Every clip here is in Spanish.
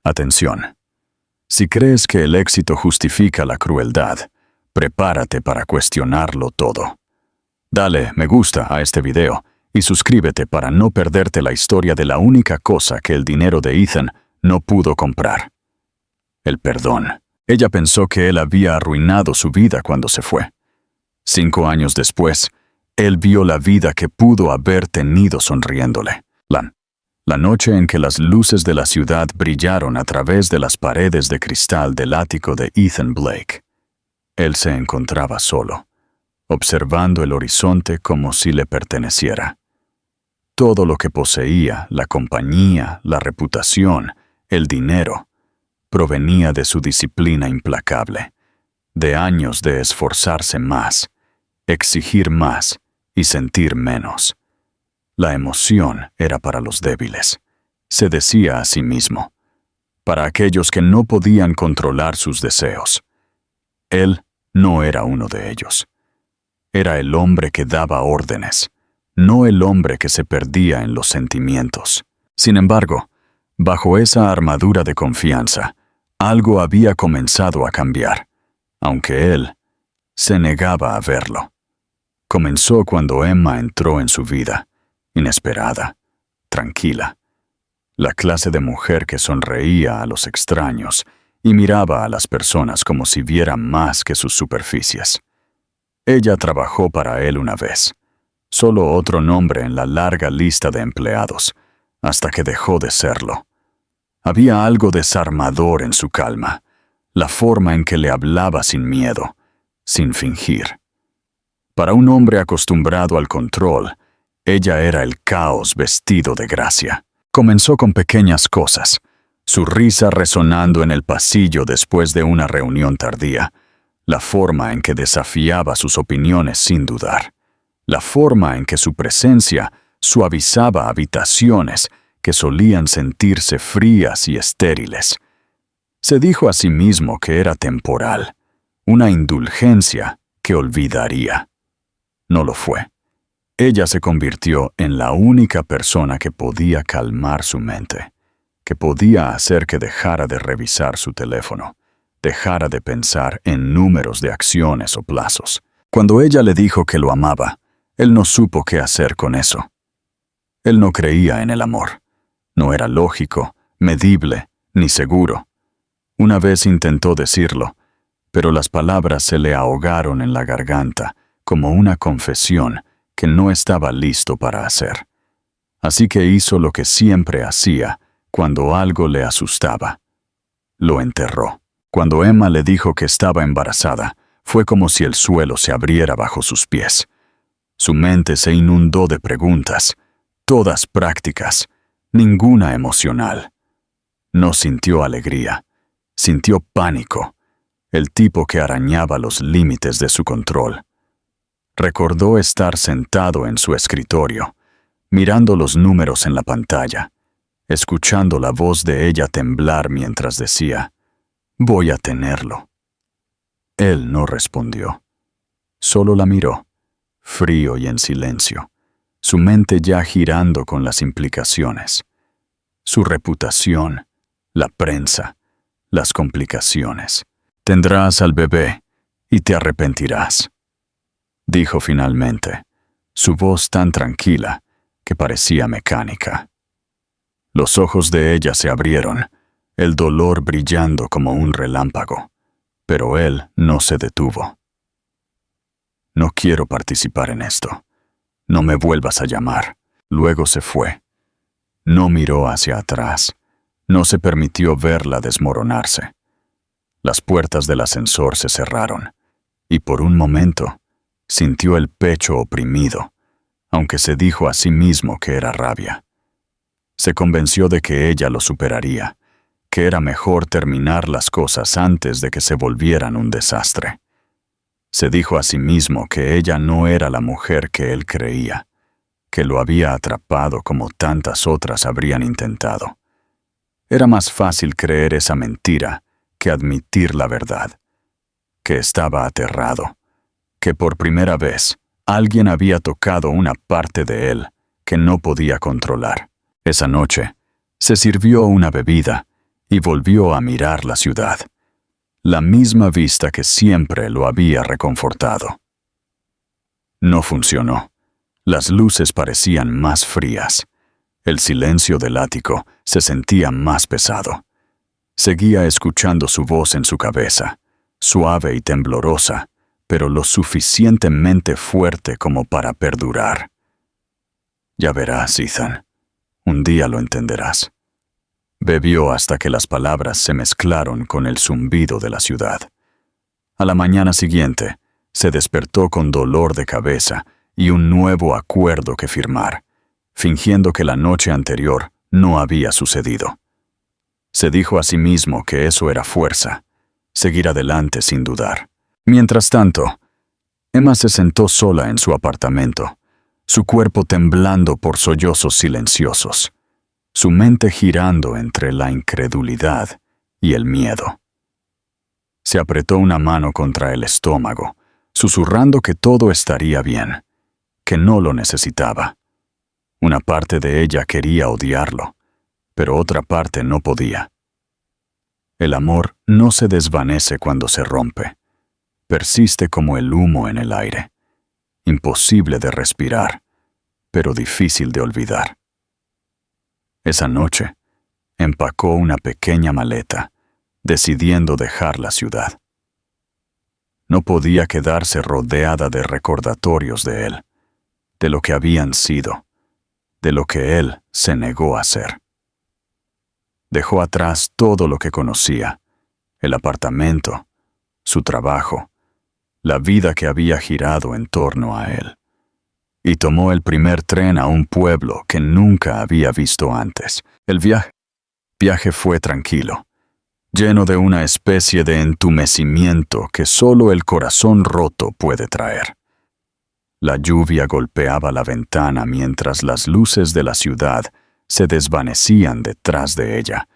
Atención. Si crees que el éxito justifica la crueldad, prepárate para cuestionarlo todo. Dale me gusta a este video y suscríbete para no perderte la historia de la única cosa que el dinero de Ethan no pudo comprar. El perdón. Ella pensó que él había arruinado su vida cuando se fue. 5 años después, él vio la vida que pudo haber tenido sonriéndole. La noche en que las luces de la ciudad brillaron a través de las paredes de cristal del ático de Ethan Blake. Él se encontraba solo, observando el horizonte como si le perteneciera. Todo lo que poseía, la compañía, la reputación, el dinero, provenía de su disciplina implacable, de años de esforzarse más, exigir más y sentir menos. La emoción era para los débiles, se decía a sí mismo, para aquellos que no podían controlar sus deseos. Él no era uno de ellos. Era el hombre que daba órdenes, no el hombre que se perdía en los sentimientos. Sin embargo, bajo esa armadura de confianza, algo había comenzado a cambiar, aunque él se negaba a verlo. Comenzó cuando Emma entró en su vida, inesperada, tranquila, la clase de mujer que sonreía a los extraños y miraba a las personas como si viera más que sus superficies. Ella trabajó para él una vez, solo otro nombre en la larga lista de empleados, hasta que dejó de serlo. Había algo desarmador en su calma, la forma en que le hablaba sin miedo, sin fingir. Para un hombre acostumbrado al control, ella era el caos vestido de gracia. Comenzó con pequeñas cosas, su risa resonando en el pasillo después de una reunión tardía, la forma en que desafiaba sus opiniones sin dudar, la forma en que su presencia suavizaba habitaciones que solían sentirse frías y estériles. Se dijo a sí mismo que era temporal, una indulgencia que olvidaría. No lo fue. Ella se convirtió en la única persona que podía calmar su mente, que podía hacer que dejara de revisar su teléfono, dejara de pensar en números de acciones o plazos. Cuando ella le dijo que lo amaba, él no supo qué hacer con eso. Él no creía en el amor. No era lógico, medible, ni seguro. Una vez intentó decirlo, pero las palabras se le ahogaron en la garganta como una confesión que no estaba listo para hacer. Así que hizo lo que siempre hacía cuando algo le asustaba. Lo enterró. Cuando Emma le dijo que estaba embarazada, fue como si el suelo se abriera bajo sus pies. Su mente se inundó de preguntas, todas prácticas, ninguna emocional. No sintió alegría, sintió pánico, el tipo que arañaba los límites de su control. Recordó estar sentado en su escritorio, mirando los números en la pantalla, escuchando la voz de ella temblar mientras decía, «Voy a tenerlo». Él no respondió. Solo la miró, frío y en silencio, su mente ya girando con las implicaciones. Su reputación, la prensa, las complicaciones. «Tendrás al bebé y te arrepentirás», dijo finalmente, su voz tan tranquila que parecía mecánica. Los ojos de ella se abrieron, el dolor brillando como un relámpago, pero él no se detuvo. «No quiero participar en esto. No me vuelvas a llamar». Luego se fue. No miró hacia atrás. No se permitió verla desmoronarse. Las puertas del ascensor se cerraron, y por un momento sintió el pecho oprimido, aunque se dijo a sí mismo que era rabia. Se convenció de que ella lo superaría, que era mejor terminar las cosas antes de que se volvieran un desastre. Se dijo a sí mismo que ella no era la mujer que él creía, que lo había atrapado como tantas otras habrían intentado. Era más fácil creer esa mentira que admitir la verdad, que estaba aterrado, que por primera vez alguien había tocado una parte de él que no podía controlar. Esa noche se sirvió una bebida y volvió a mirar la ciudad, la misma vista que siempre lo había reconfortado. No funcionó. Las luces parecían más frías. El silencio del ático se sentía más pesado. Seguía escuchando su voz en su cabeza, suave y temblorosa, pero lo suficientemente fuerte como para perdurar. Ya verás, Ethan. Un día lo entenderás. Bebió hasta que las palabras se mezclaron con el zumbido de la ciudad. A la mañana siguiente, se despertó con dolor de cabeza y un nuevo acuerdo que firmar, fingiendo que la noche anterior no había sucedido. Se dijo a sí mismo que eso era fuerza, seguir adelante sin dudar. Mientras tanto, Emma se sentó sola en su apartamento, su cuerpo temblando por sollozos silenciosos, su mente girando entre la incredulidad y el miedo. Se apretó una mano contra el estómago, susurrando que todo estaría bien, que no lo necesitaba. Una parte de ella quería odiarlo, pero otra parte no podía. El amor no se desvanece cuando se rompe. Persiste como el humo en el aire, imposible de respirar, pero difícil de olvidar. Esa noche, empacó una pequeña maleta, decidiendo dejar la ciudad. No podía quedarse rodeada de recordatorios de él, de lo que habían sido, de lo que él se negó a ser. Dejó atrás todo lo que conocía, el apartamento, su trabajo, la vida que había girado en torno a él, y tomó el primer tren a un pueblo que nunca había visto antes. El viaje fue tranquilo, lleno de una especie de entumecimiento que solo el corazón roto puede traer. La lluvia golpeaba la ventana mientras las luces de la ciudad se desvanecían detrás de ella,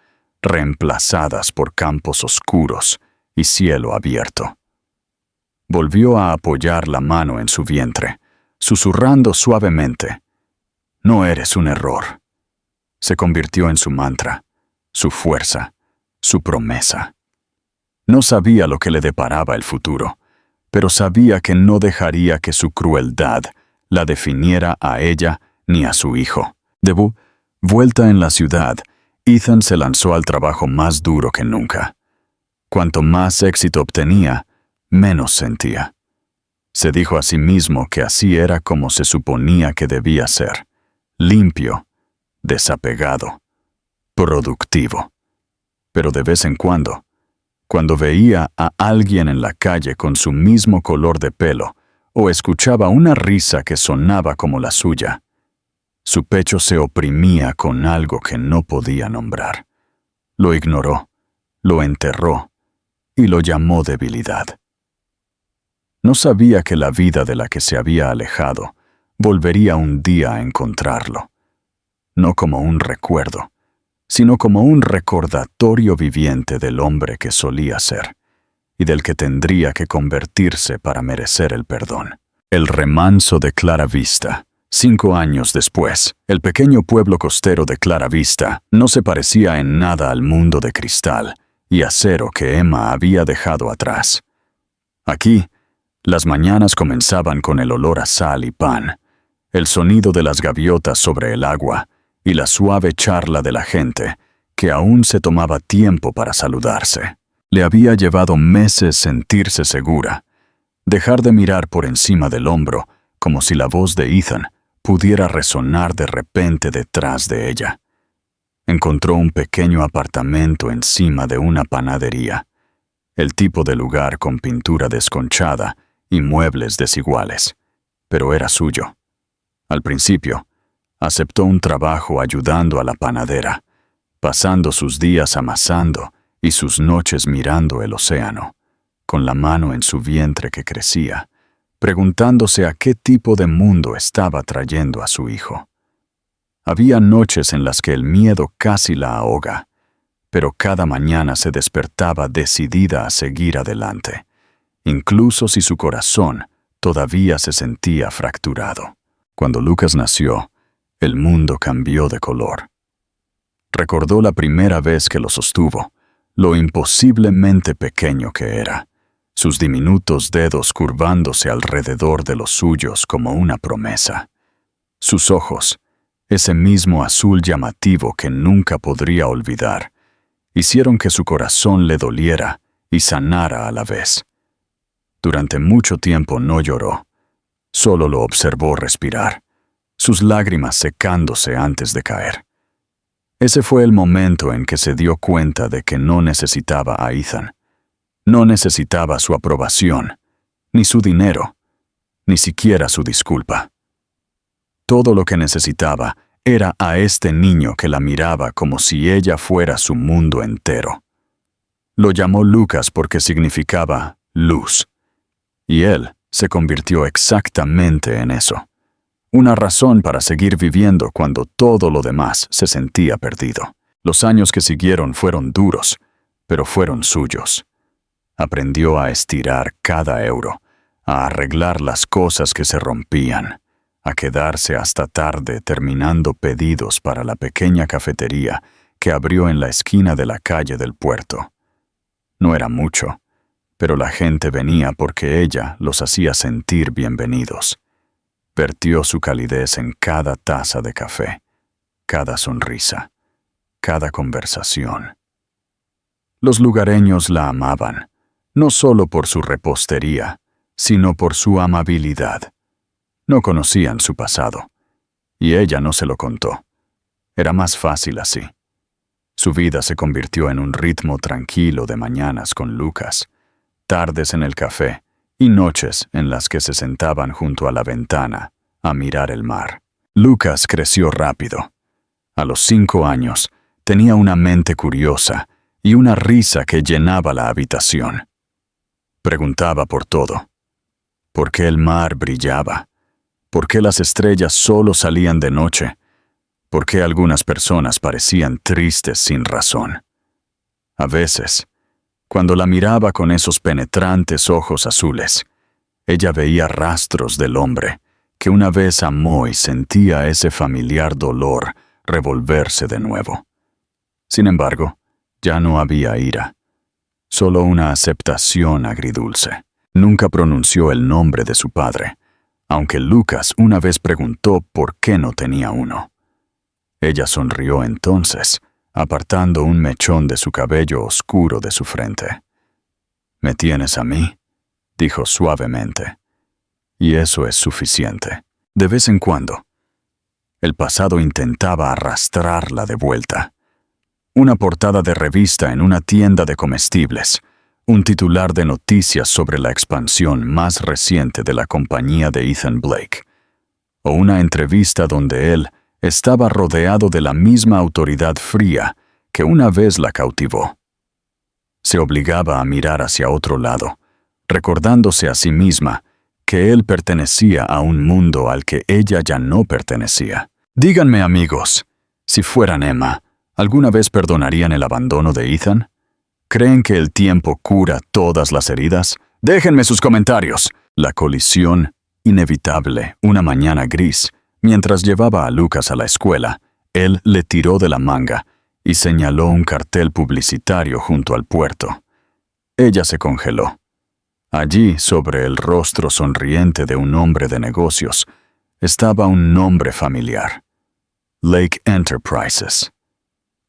reemplazadas por campos oscuros y cielo abierto. Volvió a apoyar la mano en su vientre, susurrando suavemente: «No eres un error». Se convirtió en su mantra, su fuerza, su promesa. No sabía lo que le deparaba el futuro, pero sabía que no dejaría que su crueldad la definiera a ella ni a su hijo. Vuelta en la ciudad, Ethan se lanzó al trabajo más duro que nunca. Cuanto más éxito obtenía, menos sentía. Se dijo a sí mismo que así era como se suponía que debía ser: limpio, desapegado, productivo. Pero de vez en cuando veía a alguien en la calle con su mismo color de pelo o escuchaba una risa que sonaba como la suya, su pecho se oprimía con algo que no podía nombrar. Lo ignoró, lo enterró y lo llamó debilidad. No sabía que la vida de la que se había alejado volvería un día a encontrarlo, no como un recuerdo, sino como un recordatorio viviente del hombre que solía ser y del que tendría que convertirse para merecer el perdón. El remanso de Clara Vista. 5 años después, el pequeño pueblo costero de Clara Vista no se parecía en nada al mundo de cristal y acero que Emma había dejado atrás. Aquí, las mañanas comenzaban con el olor a sal y pan, el sonido de las gaviotas sobre el agua y la suave charla de la gente, que aún se tomaba tiempo para saludarse. Le había llevado meses sentirse segura, dejar de mirar por encima del hombro, como si la voz de Ethan pudiera resonar de repente detrás de ella. Encontró un pequeño apartamento encima de una panadería, el tipo de lugar con pintura desconchada y muebles desiguales, pero era suyo. Al principio, aceptó un trabajo ayudando a la panadera, pasando sus días amasando y sus noches mirando el océano, con la mano en su vientre que crecía, preguntándose a qué tipo de mundo estaba trayendo a su hijo. Había noches en las que el miedo casi la ahoga, pero cada mañana se despertaba decidida a seguir adelante, incluso si su corazón todavía se sentía fracturado. Cuando Lucas nació, el mundo cambió de color. Recordó la primera vez que lo sostuvo, lo imposiblemente pequeño que era, sus diminutos dedos curvándose alrededor de los suyos como una promesa. Sus ojos, ese mismo azul llamativo que nunca podría olvidar, hicieron que su corazón le doliera y sanara a la vez. Durante mucho tiempo no lloró, solo lo observó respirar, sus lágrimas secándose antes de caer. Ese fue el momento en que se dio cuenta de que no necesitaba a Ethan. No necesitaba su aprobación, ni su dinero, ni siquiera su disculpa. Todo lo que necesitaba era a este niño que la miraba como si ella fuera su mundo entero. Lo llamó Lucas porque significaba luz, y él se convirtió exactamente en eso. Una razón para seguir viviendo cuando todo lo demás se sentía perdido. Los años que siguieron fueron duros, pero fueron suyos. Aprendió a estirar cada euro, a arreglar las cosas que se rompían, a quedarse hasta tarde terminando pedidos para la pequeña cafetería que abrió en la esquina de la calle del puerto. No era mucho, pero la gente venía porque ella los hacía sentir bienvenidos. Vertió su calidez en cada taza de café, cada sonrisa, cada conversación. Los lugareños la amaban, no solo por su repostería, sino por su amabilidad. No conocían su pasado, y ella no se lo contó. Era más fácil así. Su vida se convirtió en un ritmo tranquilo de mañanas con Lucas, tardes en el café y noches en las que se sentaban junto a la ventana a mirar el mar. Lucas creció rápido. A los 5 años, tenía una mente curiosa y una risa que llenaba la habitación. Preguntaba por todo. ¿Por qué el mar brillaba? ¿Por qué las estrellas solo salían de noche? ¿Por qué algunas personas parecían tristes sin razón? A veces, cuando la miraba con esos penetrantes ojos azules, ella veía rastros del hombre que una vez amó y sentía ese familiar dolor revolverse de nuevo. Sin embargo, ya no había ira, solo una aceptación agridulce. Nunca pronunció el nombre de su padre, aunque Lucas una vez preguntó por qué no tenía uno. Ella sonrió entonces, apartando un mechón de su cabello oscuro de su frente. «¿Me tienes a mí?», dijo suavemente. «Y eso es suficiente». De vez en cuando, el pasado intentaba arrastrarla de vuelta. Una portada de revista en una tienda de comestibles, un titular de noticias sobre la expansión más reciente de la compañía de Ethan Blake, o una entrevista donde él estaba rodeado de la misma autoridad fría que una vez la cautivó. Se obligaba a mirar hacia otro lado, recordándose a sí misma que él pertenecía a un mundo al que ella ya no pertenecía. Díganme, amigos, si fueran Emma, ¿alguna vez perdonarían el abandono de Ethan? ¿Creen que el tiempo cura todas las heridas? Déjenme sus comentarios. La colisión inevitable una mañana gris. Mientras llevaba a Lucas a la escuela, él le tiró de la manga y señaló un cartel publicitario junto al puerto. Ella se congeló. Allí, sobre el rostro sonriente de un hombre de negocios, estaba un nombre familiar: Lake Enterprises.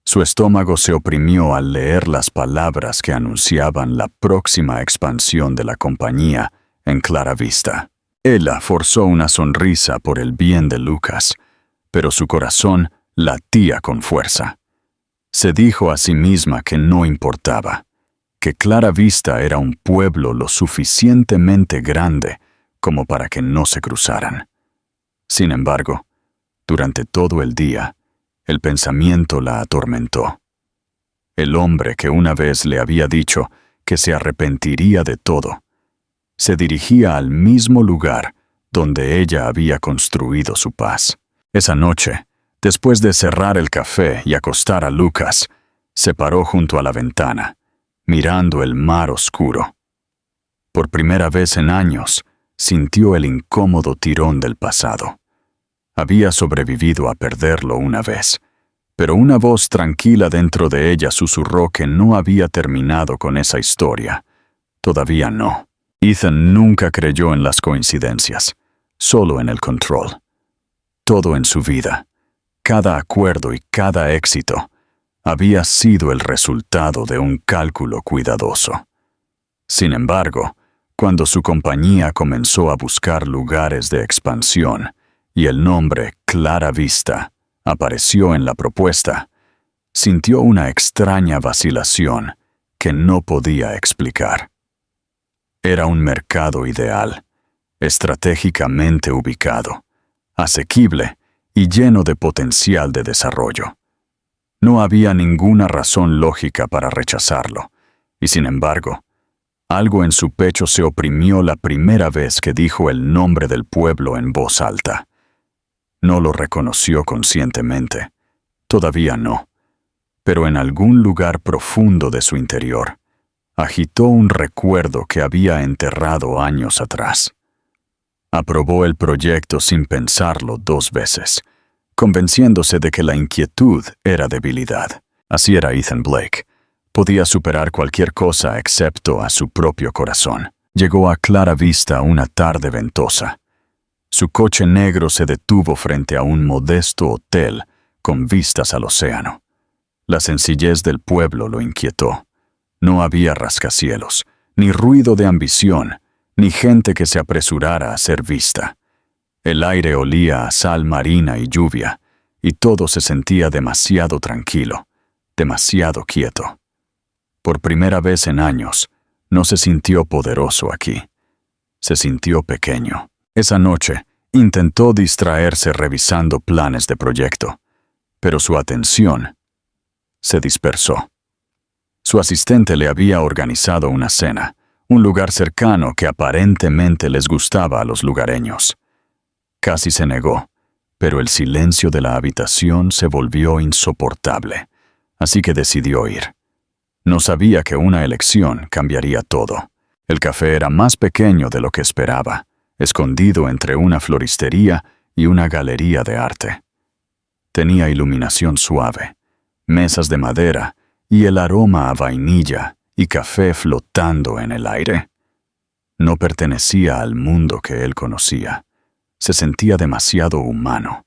Su estómago se oprimió al leer las palabras que anunciaban la próxima expansión de la compañía en Clara Vista. Ella forzó una sonrisa por el bien de Lucas, pero su corazón latía con fuerza. Se dijo a sí misma que no importaba, que Clara Vista era un pueblo lo suficientemente grande como para que no se cruzaran. Sin embargo, durante todo el día, el pensamiento la atormentó. El hombre que una vez le había dicho que se arrepentiría de todo, se dirigía al mismo lugar donde ella había construido su paz. Esa noche, después de cerrar el café y acostar a Lucas, se paró junto a la ventana, mirando el mar oscuro. Por primera vez en años, sintió el incómodo tirón del pasado. Había sobrevivido a perderlo una vez, Pero una voz tranquila dentro de ella susurró que no había terminado con esa historia. Todavía no. Ethan nunca creyó en las coincidencias, solo en el control. Todo en su vida, cada acuerdo y cada éxito, había sido el resultado de un cálculo cuidadoso. Sin embargo, cuando su compañía comenzó a buscar lugares de expansión y el nombre Clara Vista apareció en la propuesta, sintió una extraña vacilación que no podía explicar. Era un mercado ideal, estratégicamente ubicado, asequible y lleno de potencial de desarrollo. No había ninguna razón lógica para rechazarlo, y sin embargo, algo en su pecho se oprimió la primera vez que dijo el nombre del pueblo en voz alta. No lo reconoció conscientemente, todavía no, pero en algún lugar profundo de su interior, agitó un recuerdo que había enterrado años atrás. Aprobó el proyecto sin pensarlo 2 veces, convenciéndose de que la inquietud era debilidad. Así era Ethan Blake. Podía superar cualquier cosa excepto a su propio corazón. Llegó a Clara Vista una tarde ventosa. Su coche negro se detuvo frente a un modesto hotel con vistas al océano. La sencillez del pueblo lo inquietó. No había rascacielos, ni ruido de ambición, ni gente que se apresurara a ser vista. El aire olía a sal marina y lluvia, y todo se sentía demasiado tranquilo, demasiado quieto. Por primera vez en años, no se sintió poderoso aquí. Se sintió pequeño. Esa noche, intentó distraerse revisando planes de proyecto, pero su atención se dispersó. Su asistente le había organizado una cena, un lugar cercano que aparentemente les gustaba a los lugareños. Casi se negó, pero el silencio de la habitación se volvió insoportable, así que decidió ir. No sabía que una elección cambiaría todo. El café era más pequeño de lo que esperaba, escondido entre una floristería y una galería de arte. Tenía iluminación suave, mesas de madera y el aroma a vainilla y café flotando en el aire. No pertenecía al mundo que él conocía. Se sentía demasiado humano,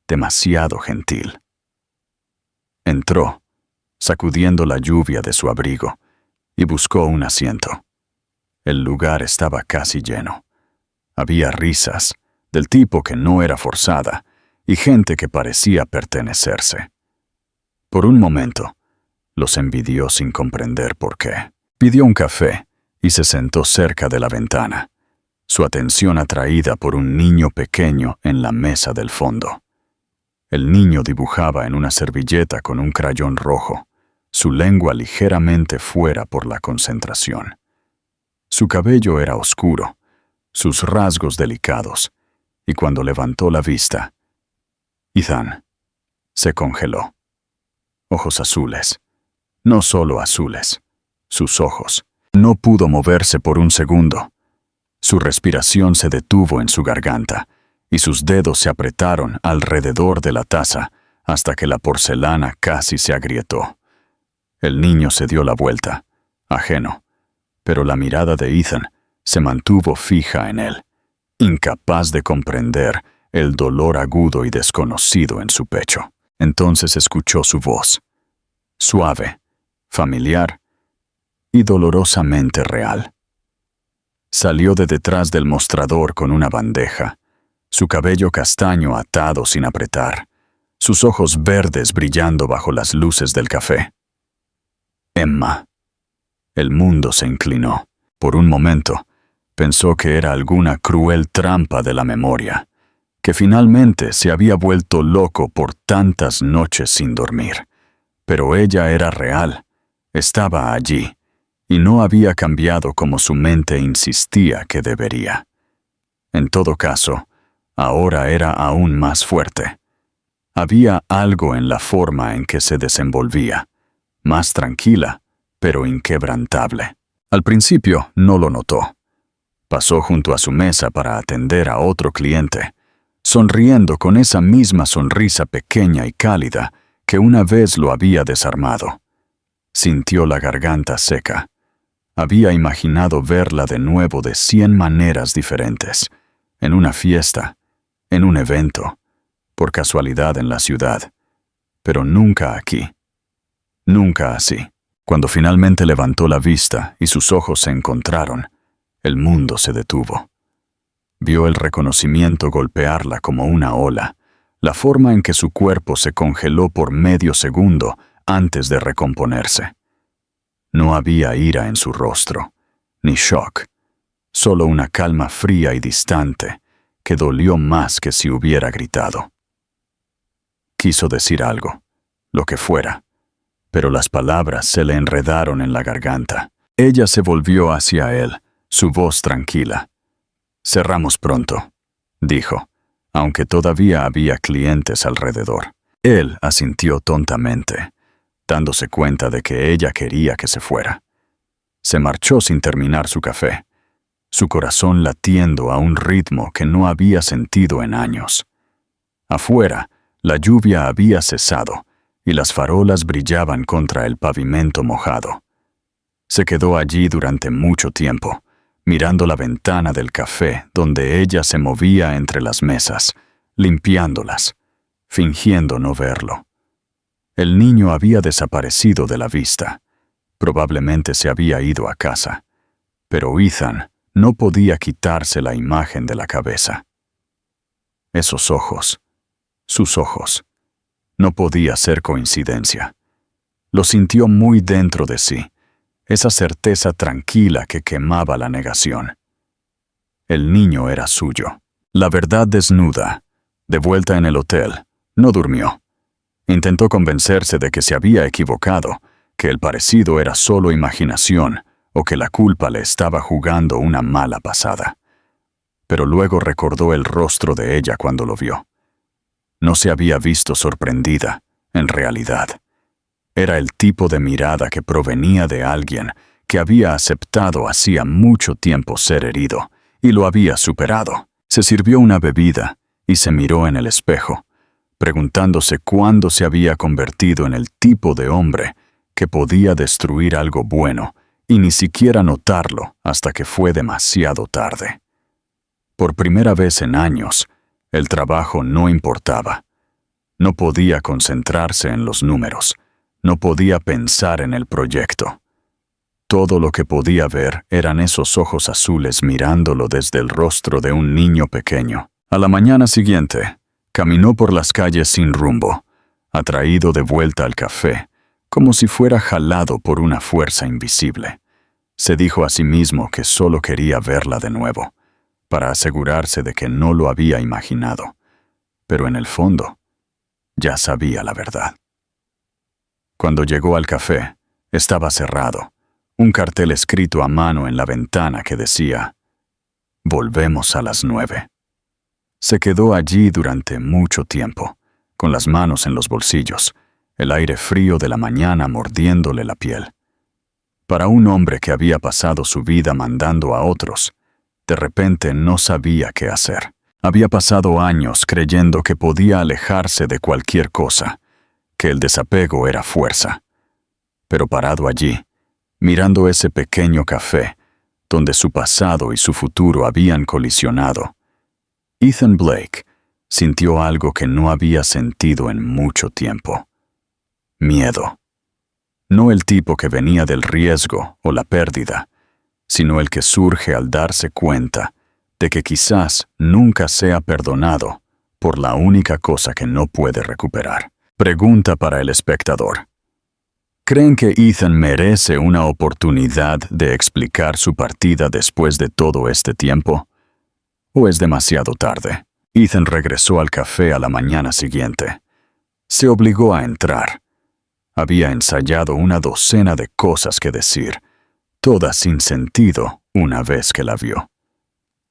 demasiado gentil. Entró, sacudiendo la lluvia de su abrigo, y buscó un asiento. El lugar estaba casi lleno. Había risas, del tipo que no era forzada, y gente que parecía pertenecerse. Por un momento, los envidió sin comprender por qué. Pidió un café y se sentó cerca de la ventana, su atención atraída por un niño pequeño en la mesa del fondo. El niño dibujaba en una servilleta con un crayón rojo, su lengua ligeramente fuera por la concentración. Su cabello era oscuro, sus rasgos delicados, y cuando levantó la vista, Ethan se congeló. Ojos azules, no solo azules, sus ojos. No pudo moverse por un segundo. Su respiración se detuvo en su garganta, y sus dedos se apretaron alrededor de la taza hasta que la porcelana casi se agrietó. El niño se dio la vuelta, ajeno, pero la mirada de Ethan se mantuvo fija en él, incapaz de comprender el dolor agudo y desconocido en su pecho. Entonces escuchó su voz, suave, familiar y dolorosamente real. Salió de detrás del mostrador con una bandeja, su cabello castaño atado sin apretar, sus ojos verdes brillando bajo las luces del café. Emma. El mundo se inclinó. Por un momento, pensó que era alguna cruel trampa de la memoria, que finalmente se había vuelto loco por tantas noches sin dormir. Pero ella era real, estaba allí, y no había cambiado como su mente insistía que debería. En todo caso, ahora era aún más fuerte. Había algo en la forma en que se desenvolvía, más tranquila, pero inquebrantable. Al principio no lo notó. Pasó junto a su mesa para atender a otro cliente, sonriendo con esa misma sonrisa pequeña y cálida que una vez lo había desarmado. Sintió la garganta seca. Había imaginado verla de nuevo de 100 maneras diferentes, en una fiesta, en un evento, por casualidad en la ciudad, pero nunca aquí. Nunca así. Cuando finalmente levantó la vista y sus ojos se encontraron, el mundo se detuvo. Vio el reconocimiento golpearla como una ola, la forma en que su cuerpo se congeló por medio segundo antes de recomponerse. No había ira en su rostro, ni shock, solo una calma fría y distante que dolió más que si hubiera gritado. Quiso decir algo, lo que fuera, pero las palabras se le enredaron en la garganta. Ella se volvió hacia él, su voz tranquila. «Cerramos pronto», dijo, aunque todavía había clientes alrededor. Él asintió tontamente, dándose cuenta de que ella quería que se fuera. Se marchó sin terminar su café, su corazón latiendo a un ritmo que no había sentido en años. Afuera, la lluvia había cesado y las farolas brillaban contra el pavimento mojado. Se quedó allí durante mucho tiempo, mirando la ventana del café donde ella se movía entre las mesas, limpiándolas, fingiendo no verlo. El niño había desaparecido de la vista. Probablemente se había ido a casa, pero Ethan no podía quitarse la imagen de la cabeza. Esos ojos, sus ojos, no podía ser coincidencia. Lo sintió muy dentro de sí, esa certeza tranquila que quemaba la negación. El niño era suyo. La verdad desnuda, de vuelta en el hotel, no durmió. Intentó convencerse de que se había equivocado, que el parecido era solo imaginación o que la culpa le estaba jugando una mala pasada. Pero luego recordó el rostro de ella cuando lo vio. No se había visto sorprendida, en realidad. Era el tipo de mirada que provenía de alguien que había aceptado hacía mucho tiempo ser herido y lo había superado. Se sirvió una bebida y se miró en el espejo, preguntándose cuándo se había convertido en el tipo de hombre que podía destruir algo bueno y ni siquiera notarlo hasta que fue demasiado tarde. Por primera vez en años, el trabajo no importaba. No podía concentrarse en los números, no podía pensar en el proyecto. Todo lo que podía ver eran esos ojos azules mirándolo desde el rostro de un niño pequeño. A la mañana siguiente, caminó por las calles sin rumbo, atraído de vuelta al café, como si fuera jalado por una fuerza invisible. Se dijo a sí mismo que solo quería verla de nuevo, para asegurarse de que no lo había imaginado. Pero en el fondo, ya sabía la verdad. Cuando llegó al café, estaba cerrado, un cartel escrito a mano en la ventana que decía: «Volvemos a las 9». Se quedó allí durante mucho tiempo, con las manos en los bolsillos, el aire frío de la mañana mordiéndole la piel. Para un hombre que había pasado su vida mandando a otros, de repente no sabía qué hacer. Había pasado años creyendo que podía alejarse de cualquier cosa, que el desapego era fuerza. Pero parado allí, mirando ese pequeño café, donde su pasado y su futuro habían colisionado, Ethan Blake sintió algo que no había sentido en mucho tiempo. Miedo. No el tipo que venía del riesgo o la pérdida, sino el que surge al darse cuenta de que quizás nunca sea perdonado por la única cosa que no puede recuperar. Pregunta para el espectador. ¿Creen que Ethan merece una oportunidad de explicar su partida después de todo este tiempo? ¿O es demasiado tarde? Ethan regresó al café a la mañana siguiente. Se obligó a entrar. Había ensayado una docena de cosas que decir, todas sin sentido una vez que la vio.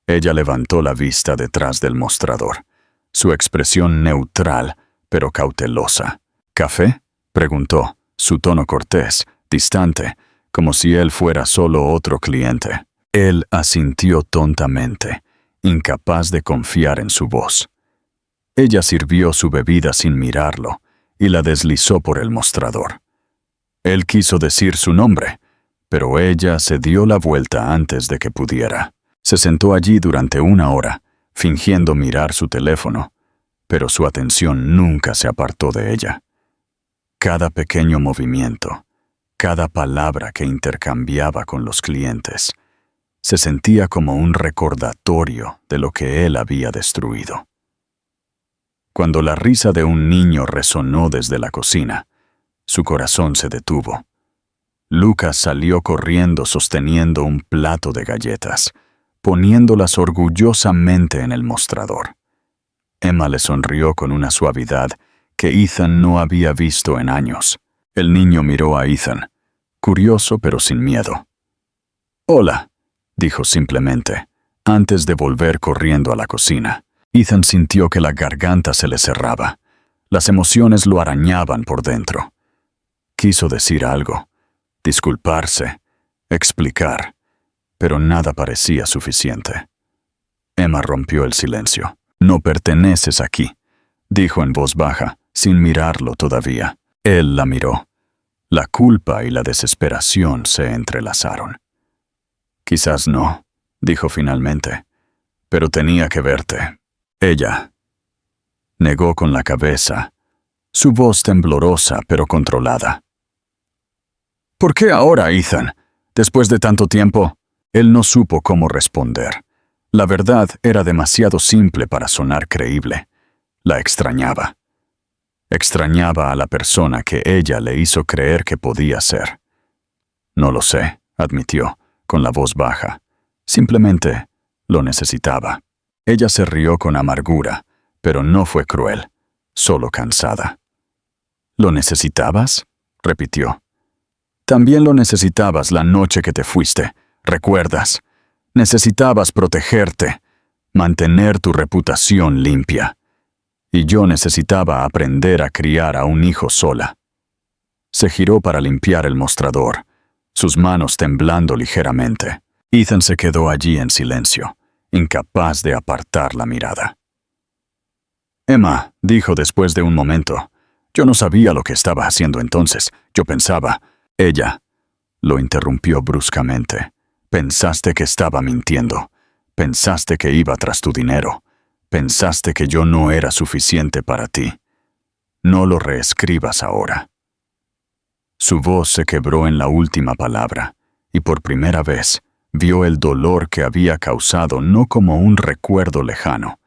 Ella levantó la vista detrás del mostrador, su expresión neutral pero cautelosa. ¿Café?, preguntó, su tono cortés, distante, como si él fuera solo otro cliente. Él asintió tontamente, incapaz de confiar en su voz. Ella sirvió su bebida sin mirarlo y la deslizó por el mostrador. Él quiso decir su nombre, pero ella se dio la vuelta antes de que pudiera. Se sentó allí durante 1 hora, fingiendo mirar su teléfono, pero su atención nunca se apartó de ella. Cada pequeño movimiento, cada palabra que intercambiaba con los clientes, se sentía como un recordatorio de lo que él había destruido. Cuando la risa de un niño resonó desde la cocina, su corazón se detuvo. Lucas salió corriendo sosteniendo un plato de galletas, poniéndolas orgullosamente en el mostrador. Emma le sonrió con una suavidad que Ethan no había visto en años. El niño miró a Ethan, curioso pero sin miedo. «Hola», dijo simplemente, antes de volver corriendo a la cocina. Ethan sintió que la garganta se le cerraba. Las emociones lo arañaban por dentro. Quiso decir algo, disculparse, explicar, pero nada parecía suficiente. Emma rompió el silencio. «No perteneces aquí», dijo en voz baja, sin mirarlo todavía. Él la miró. La culpa y la desesperación se entrelazaron. «Quizás no», dijo finalmente, «pero tenía que verte». Ella negó con la cabeza, su voz temblorosa pero controlada. «¿Por qué ahora, Ethan? Después de tanto tiempo?» Él no supo cómo responder. La verdad era demasiado simple para sonar creíble. La extrañaba. Extrañaba a la persona que ella le hizo creer que podía ser. «No lo sé», admitió, con la voz baja. «Simplemente lo necesitaba». Ella se rió con amargura, pero no fue cruel, solo cansada. «¿Lo necesitabas?», repitió. «También lo necesitabas la noche que te fuiste, ¿recuerdas? Necesitabas protegerte, mantener tu reputación limpia. Y yo necesitaba aprender a criar a un hijo sola». Se giró para limpiar el mostrador, sus manos temblando ligeramente. Ethan se quedó allí en silencio, incapaz de apartar la mirada. «Emma», dijo después de un momento, «yo no sabía lo que estaba haciendo entonces. Yo pensaba...» Ella lo interrumpió bruscamente. «Pensaste que estaba mintiendo. Pensaste que iba tras tu dinero. Pensaste que yo no era suficiente para ti. No lo reescribas ahora». Su voz se quebró en la última palabra, y por primera vez vio el dolor que había causado no como un recuerdo lejano,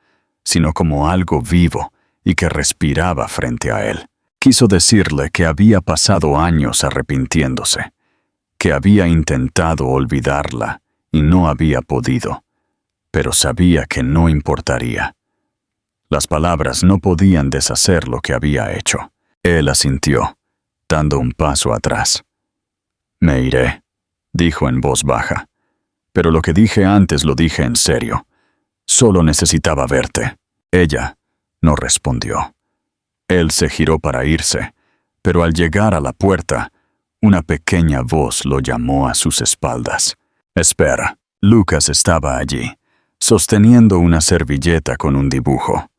sino como algo vivo y que respiraba frente a él. Quiso decirle que había pasado años arrepintiéndose, que había intentado olvidarla y no había podido, pero sabía que no importaría. Las palabras no podían deshacer lo que había hecho. Él asintió, dando un paso atrás. «Me iré», dijo en voz baja, «pero lo que dije antes lo dije en serio. Solo necesitaba verte». Ella no respondió. Él se giró para irse, pero al llegar a la puerta, una pequeña voz lo llamó a sus espaldas. «Espera». Lucas estaba allí, sosteniendo una servilleta con un dibujo.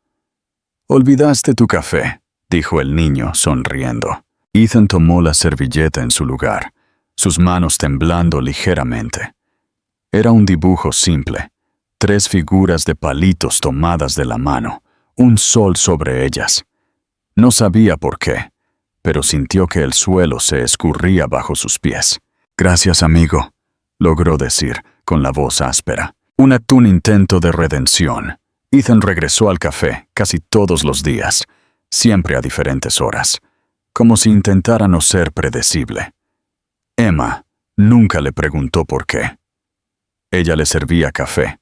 «Olvidaste tu café», dijo el niño, sonriendo. Ethan tomó la servilleta en su lugar, sus manos temblando ligeramente. Era un dibujo simple, 3 figuras de palitos tomadas de la mano, un sol sobre ellas. No sabía por qué, pero sintió que el suelo se escurría bajo sus pies. «Gracias, amigo», logró decir, con la voz áspera. Un intento de redención. Ethan regresó al café casi todos los días, siempre a diferentes horas, como si intentara no ser predecible. Emma nunca le preguntó por qué. Ella le servía café,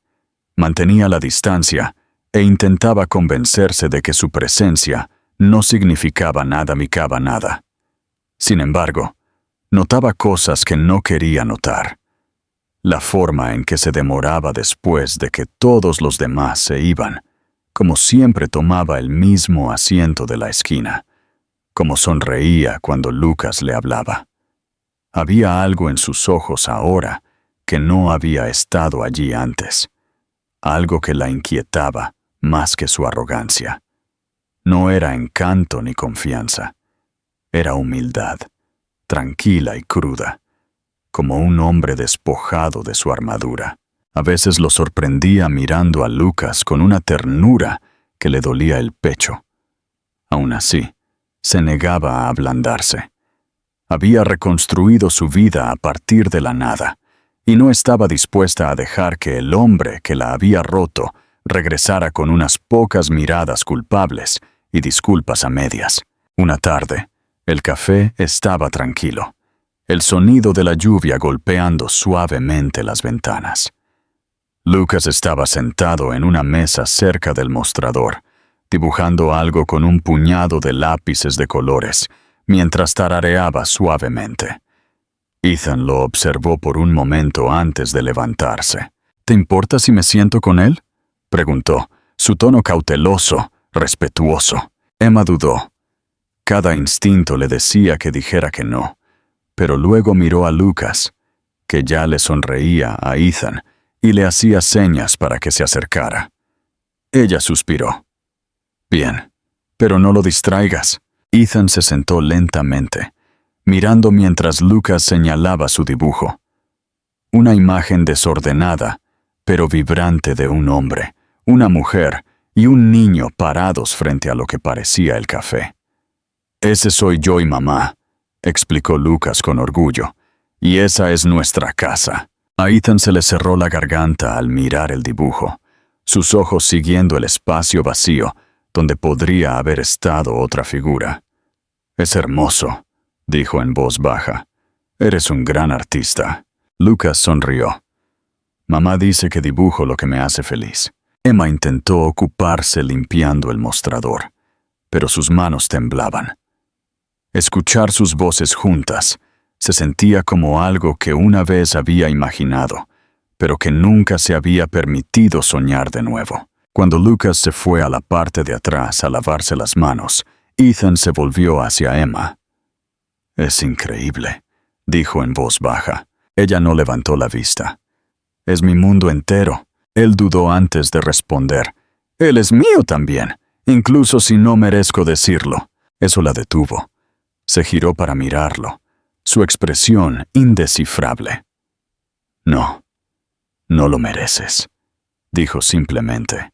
mantenía la distancia e intentaba convencerse de que su presencia no significaba nada. Sin embargo, notaba cosas que no quería notar. La forma en que se demoraba después de que todos los demás se iban, como siempre tomaba el mismo asiento de la esquina, como sonreía cuando Lucas le hablaba. Había algo en sus ojos ahora que no había estado allí antes, algo que la inquietaba más que su arrogancia. No era encanto ni confianza, era humildad, tranquila y cruda, como un hombre despojado de su armadura. A veces lo sorprendía mirando a Lucas con una ternura que le dolía el pecho. Aún así, se negaba a ablandarse. Había reconstruido su vida a partir de la nada, y no estaba dispuesta a dejar que el hombre que la había roto regresara con unas pocas miradas culpables y disculpas a medias. Una tarde, el café estaba tranquilo, el sonido de la lluvia golpeando suavemente las ventanas. Lucas estaba sentado en una mesa cerca del mostrador, dibujando algo con un puñado de lápices de colores, mientras tarareaba suavemente. Ethan lo observó por un momento antes de levantarse. «¿Te importa si me siento con él?», preguntó, su tono cauteloso, respetuoso. Emma dudó. Cada instinto le decía que dijera que no, pero luego miró a Lucas, que ya le sonreía a Ethan y le hacía señas para que se acercara. Ella suspiró. «Bien, pero no lo distraigas». Ethan se sentó lentamente, mirando mientras Lucas señalaba su dibujo. Una imagen desordenada, pero vibrante de un hombre, una mujer y un niño parados frente a lo que parecía el café. «Ese soy yo y mamá», explicó Lucas con orgullo, «y esa es nuestra casa». A Ethan se le cerró la garganta al mirar el dibujo, sus ojos siguiendo el espacio vacío donde podría haber estado otra figura. «Es hermoso», dijo en voz baja. «Eres un gran artista». Lucas sonrió. «Mamá dice que dibujo lo que me hace feliz». Emma intentó ocuparse limpiando el mostrador, pero sus manos temblaban. Escuchar sus voces juntas se sentía como algo que una vez había imaginado, pero que nunca se había permitido soñar de nuevo. Cuando Lucas se fue a la parte de atrás a lavarse las manos, Ethan se volvió hacia Emma. «Es increíble», dijo en voz baja. Ella no levantó la vista. «Es mi mundo entero». Él dudó antes de responder. «Él es mío también, incluso si no merezco decirlo». Eso la detuvo. Se giró para mirarlo, su expresión indescifrable. «No, no lo mereces», dijo simplemente.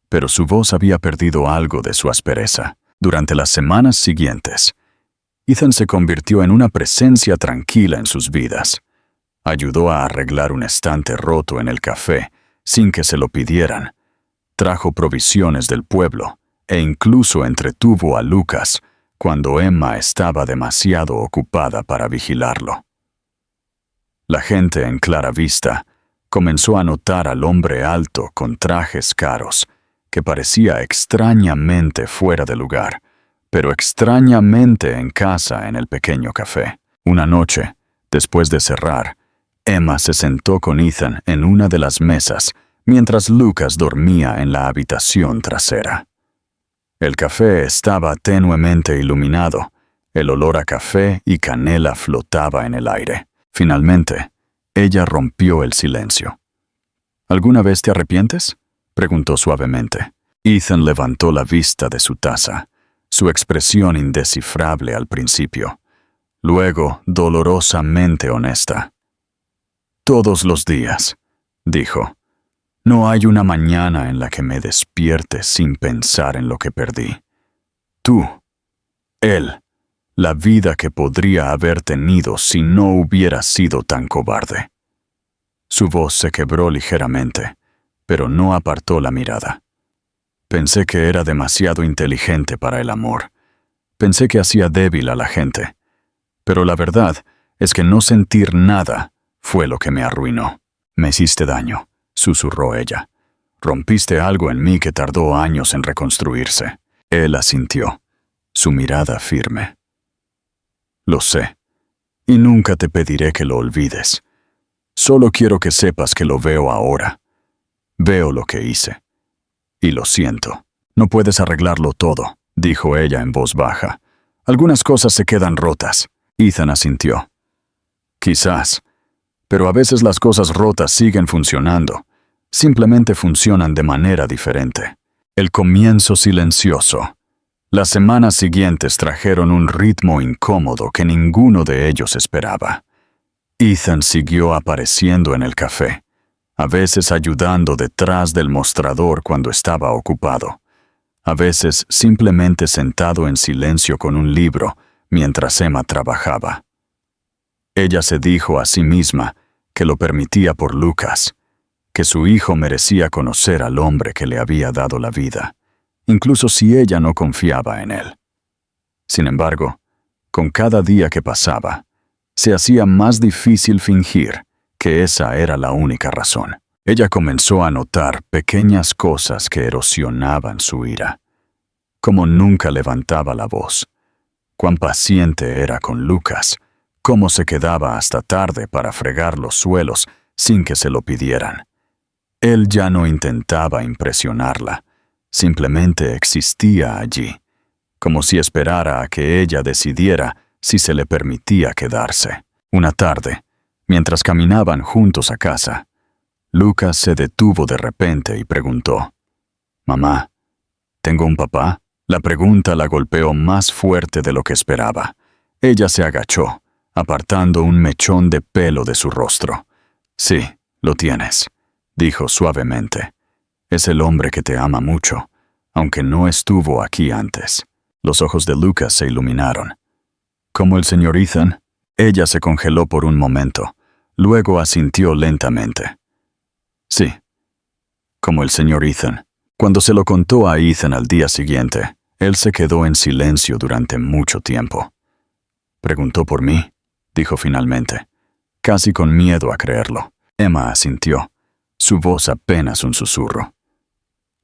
Pero su voz había perdido algo de su aspereza. Durante las semanas siguientes, Ethan se convirtió en una presencia tranquila en sus vidas. Ayudó a arreglar un estante roto en el café, sin que se lo pidieran. Trajo provisiones del pueblo, e incluso entretuvo a Lucas cuando Emma estaba demasiado ocupada para vigilarlo. La gente en Clara Vista comenzó a notar al hombre alto con trajes caros, que parecía extrañamente fuera de lugar, pero extrañamente en casa en el pequeño café. Una noche, después de cerrar, Emma se sentó con Ethan en una de las mesas, mientras Lucas dormía en la habitación trasera. El café estaba tenuemente iluminado, el olor a café y canela flotaba en el aire. Finalmente, ella rompió el silencio. «¿Alguna vez te arrepientes?», preguntó suavemente. Ethan levantó la vista de su taza, su expresión indescifrable al principio, luego dolorosamente honesta. «Todos los días», dijo. «No hay una mañana en la que me despierte sin pensar en lo que perdí. Tú, él, la vida que podría haber tenido si no hubiera sido tan cobarde». Su voz se quebró ligeramente, pero no apartó la mirada. «Pensé que era demasiado inteligente para el amor. Pensé que hacía débil a la gente. Pero la verdad es que no sentir nada fue lo que me arruinó». «Me hiciste daño», susurró ella. «Rompiste algo en mí que tardó años en reconstruirse». Él asintió, su mirada firme. «Lo sé, y nunca te pediré que lo olvides. Solo quiero que sepas que lo veo ahora. Veo lo que hice. Y lo siento. No puedes arreglarlo todo», dijo ella en voz baja. «Algunas cosas se quedan rotas». Ethan asintió. «Quizás, pero a veces las cosas rotas siguen funcionando. Simplemente funcionan de manera diferente». El comienzo silencioso, Las semanas siguientes trajeron un ritmo incómodo que ninguno de ellos esperaba. Ethan siguió apareciendo en el café, a veces ayudando detrás del mostrador cuando estaba ocupado, a veces simplemente sentado en silencio con un libro mientras Emma trabajaba. Ella se dijo a sí misma que lo permitía por Lucas, que su hijo merecía conocer al hombre que le había dado la vida, incluso si ella no confiaba en él. Sin embargo, con cada día que pasaba, se hacía más difícil fingir que esa era la única razón. Ella comenzó a notar pequeñas cosas que erosionaban su ira. Cómo nunca levantaba la voz, cuán paciente era con Lucas, cómo se quedaba hasta tarde para fregar los suelos sin que se lo pidieran. Él ya no intentaba impresionarla, simplemente existía allí, como si esperara a que ella decidiera si se le permitía quedarse. Una tarde, mientras caminaban juntos a casa, Lucas se detuvo de repente y preguntó: «Mamá, ¿tengo un papá?». La pregunta la golpeó más fuerte de lo que esperaba. Ella se agachó, apartando un mechón de pelo de su rostro. «Sí, lo tienes», dijo suavemente. «Es el hombre que te ama mucho, aunque no estuvo aquí antes». Los ojos de Lucas se iluminaron. «¿Como el señor Ethan?». Ella se congeló por un momento, luego asintió lentamente. «Sí, como el señor Ethan». Cuando se lo contó a Ethan al día siguiente, él se quedó en silencio durante mucho tiempo. «¿Preguntó por mí?», dijo finalmente, casi con miedo a creerlo. Emma asintió, su voz apenas un susurro.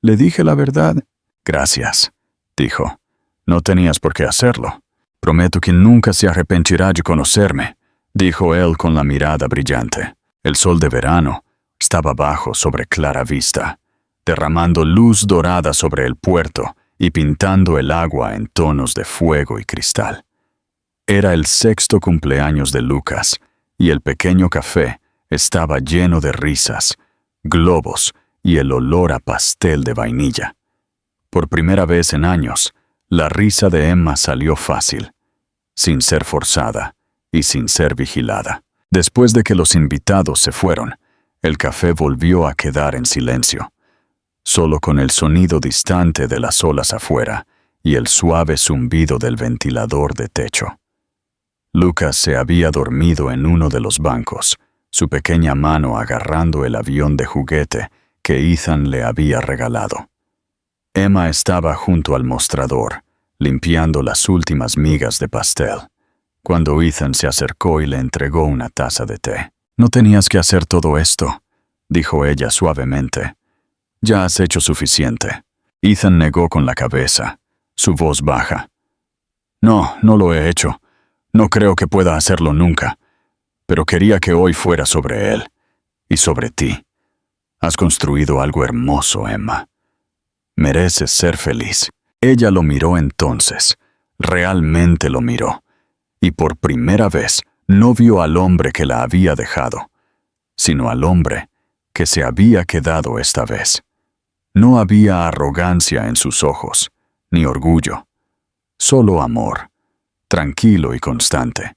«Le dije la verdad». «Gracias», dijo. «No tenías por qué hacerlo. Prometo que nunca se arrepentirá de conocerme», dijo él con la mirada brillante. El sol de verano estaba bajo sobre Clara Vista, derramando luz dorada sobre el puerto y pintando el agua en tonos de fuego y cristal. Era el 6º cumpleaños de Lucas, y el pequeño café estaba lleno de risas, globos y el olor a pastel de vainilla. Por primera vez en años, la risa de Emma salió fácil, sin ser forzada y sin ser vigilada. Después de que los invitados se fueron, el café volvió a quedar en silencio, solo con el sonido distante de las olas afuera y el suave zumbido del ventilador de techo. Lucas se había dormido en uno de los bancos, su pequeña mano agarrando el avión de juguete que Ethan le había regalado. Emma estaba junto al mostrador, limpiando las últimas migas de pastel, cuando Ethan se acercó y le entregó una taza de té. «No tenías que hacer todo esto», dijo ella suavemente. «Ya has hecho suficiente». Ethan negó con la cabeza, su voz baja. «No, no lo he hecho. No creo que pueda hacerlo nunca. Pero quería que hoy fuera sobre él y sobre ti. Has construido algo hermoso, Emma. Mereces ser feliz». Ella lo miró entonces, realmente lo miró, y por primera vez no vio al hombre que la había dejado, sino al hombre que se había quedado esta vez. No había arrogancia en sus ojos, ni orgullo, solo amor, tranquilo y constante,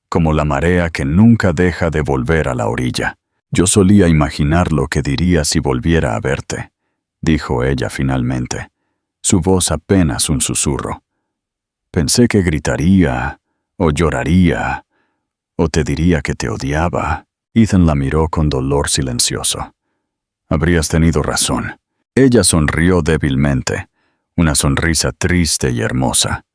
como la marea que nunca deja de volver a la orilla. «Yo solía imaginar lo que diría si volviera a verte», dijo ella finalmente, su voz apenas un susurro. «Pensé que gritaría, o lloraría, o te diría que te odiaba». Ethan la miró con dolor silencioso. «Habrías tenido razón». Ella sonrió débilmente, una sonrisa triste y hermosa.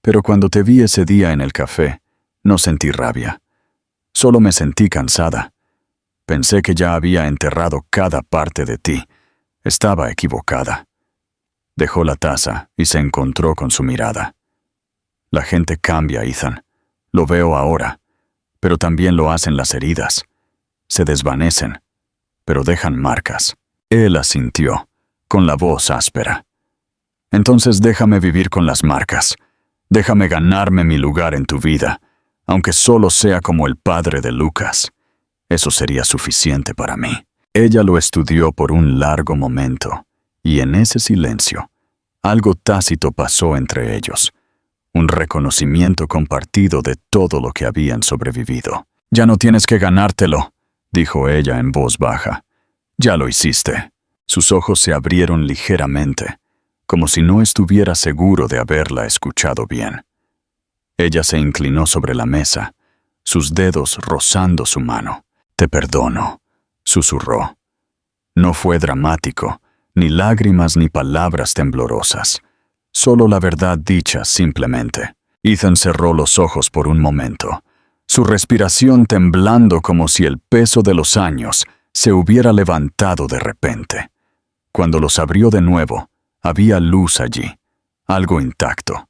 «Pero cuando te vi ese día en el café, no sentí rabia. Solo me sentí cansada. Pensé que ya había enterrado cada parte de ti. Estaba equivocada». Dejó la taza y se encontró con su mirada. «La gente cambia, Ethan. Lo veo ahora, pero también lo hacen las heridas. Se desvanecen, pero dejan marcas». Él asintió, con la voz áspera. «Entonces déjame vivir con las marcas. Déjame ganarme mi lugar en tu vida, aunque solo sea como el padre de Lucas. Eso sería suficiente para mí». Ella lo estudió por un largo momento, y en ese silencio, algo tácito pasó entre ellos, un reconocimiento compartido de todo lo que habían sobrevivido. «Ya no tienes que ganártelo», dijo ella en voz baja. «Ya lo hiciste». Sus ojos se abrieron ligeramente, como si no estuviera seguro de haberla escuchado bien. Ella se inclinó sobre la mesa, sus dedos rozando su mano. «Te perdono», susurró. No fue dramático, ni lágrimas ni palabras temblorosas. Solo la verdad dicha simplemente. Ethan cerró los ojos por un momento, su respiración temblando como si el peso de los años se hubiera levantado de repente. Cuando los abrió de nuevo, había luz allí, algo intacto.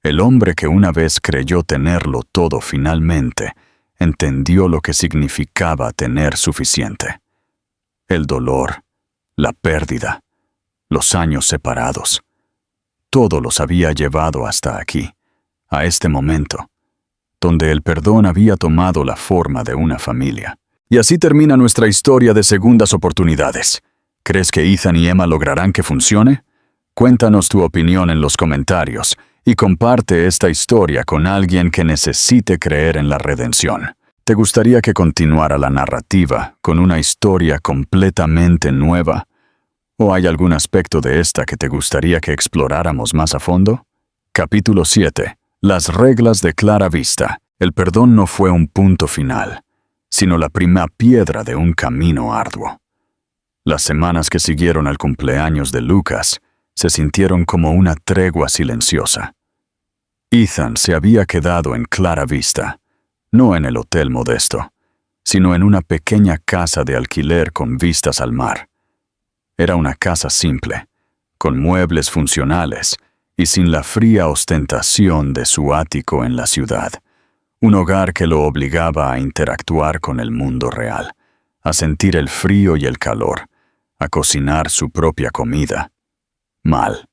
El hombre que una vez creyó tenerlo todo finalmente, entendió lo que significaba tener suficiente. El dolor, la pérdida, los años separados. Todo los había llevado hasta aquí, a este momento, donde el perdón había tomado la forma de una familia. Y así termina nuestra historia de segundas oportunidades. ¿Crees que Ethan y Emma lograrán que funcione? Cuéntanos tu opinión en los comentarios y comparte esta historia con alguien que necesite creer en la redención. ¿Te gustaría que continuara la narrativa con una historia completamente nueva? ¿O hay algún aspecto de esta que te gustaría que exploráramos más a fondo? Capítulo 7. Las reglas de Clara Vista. El perdón no fue un punto final, sino la primera piedra de un camino arduo. Las semanas que siguieron al cumpleaños de Lucas se sintieron como una tregua silenciosa. Ethan se había quedado en Clara Vista, no en el hotel modesto, sino en una pequeña casa de alquiler con vistas al mar. Era una casa simple, con muebles funcionales y sin la fría ostentación de su ático en la ciudad. Un hogar que lo obligaba a interactuar con el mundo real, a sentir el frío y el calor, a cocinar su propia comida. Mal,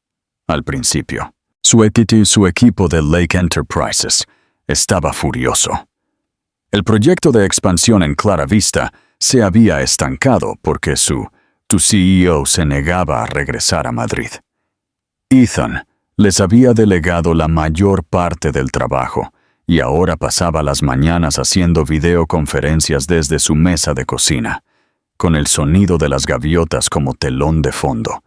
al principio. Su equipo de Lake Enterprises estaba furioso. El proyecto de expansión en Clara Vista se había estancado porque su CEO se negaba a regresar a Madrid. Ethan les había delegado la mayor parte del trabajo y ahora pasaba las mañanas haciendo videoconferencias desde su mesa de cocina, con el sonido de las gaviotas como telón de fondo,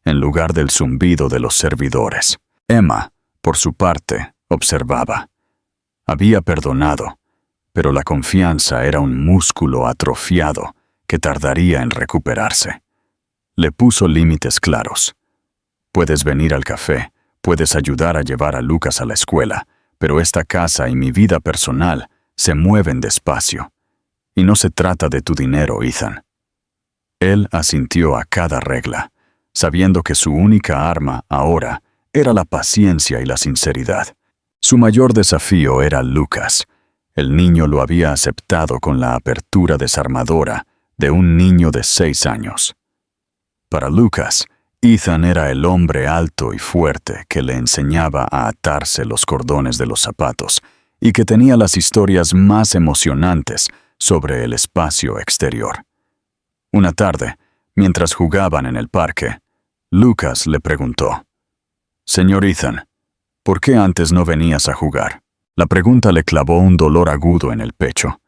en lugar del zumbido de los servidores. Emma, por su parte, observaba. Había perdonado, pero la confianza era un músculo atrofiado que tardaría en recuperarse. Le puso límites claros. Puedes venir al café, puedes ayudar a llevar a Lucas a la escuela, pero esta casa y mi vida personal se mueven despacio. Y no se trata de tu dinero, Ethan. Él asintió a cada regla, sabiendo que su única arma ahora era la paciencia y la sinceridad. Su mayor desafío era Lucas. El niño lo había aceptado con la apertura desarmadora de un niño de 6 años. Para Lucas, Ethan era el hombre alto y fuerte que le enseñaba a atarse los cordones de los zapatos y que tenía las historias más emocionantes sobre el espacio exterior. Una tarde, mientras jugaban en el parque, Lucas le preguntó: «Señor Ethan, ¿por qué antes no venías a jugar?». La pregunta le clavó un dolor agudo en el pecho.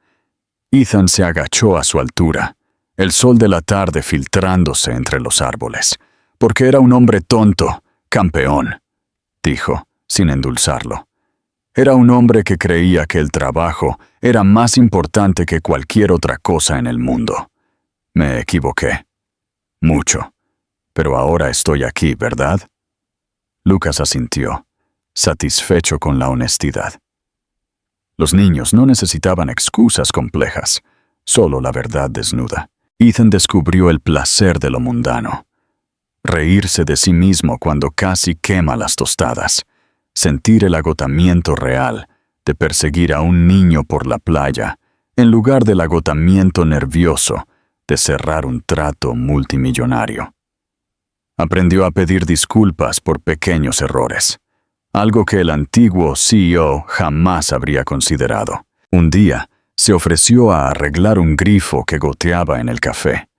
Ethan se agachó a su altura, el sol de la tarde filtrándose entre los árboles. «Porque era un hombre tonto, campeón», dijo, sin endulzarlo. Era un hombre que creía que el trabajo era más importante que cualquier otra cosa en el mundo. Me equivoqué. Mucho. Pero ahora estoy aquí, ¿verdad? Lucas asintió, satisfecho con la honestidad. Los niños no necesitaban excusas complejas, solo la verdad desnuda. Ethan descubrió el placer de lo mundano. Reírse de sí mismo cuando casi quema las tostadas. Sentir el agotamiento real de perseguir a un niño por la playa, en lugar del agotamiento nervioso de cerrar un trato multimillonario. Aprendió a pedir disculpas por pequeños errores, algo que el antiguo CEO jamás habría considerado. Un día, se ofreció a arreglar un grifo que goteaba en el café.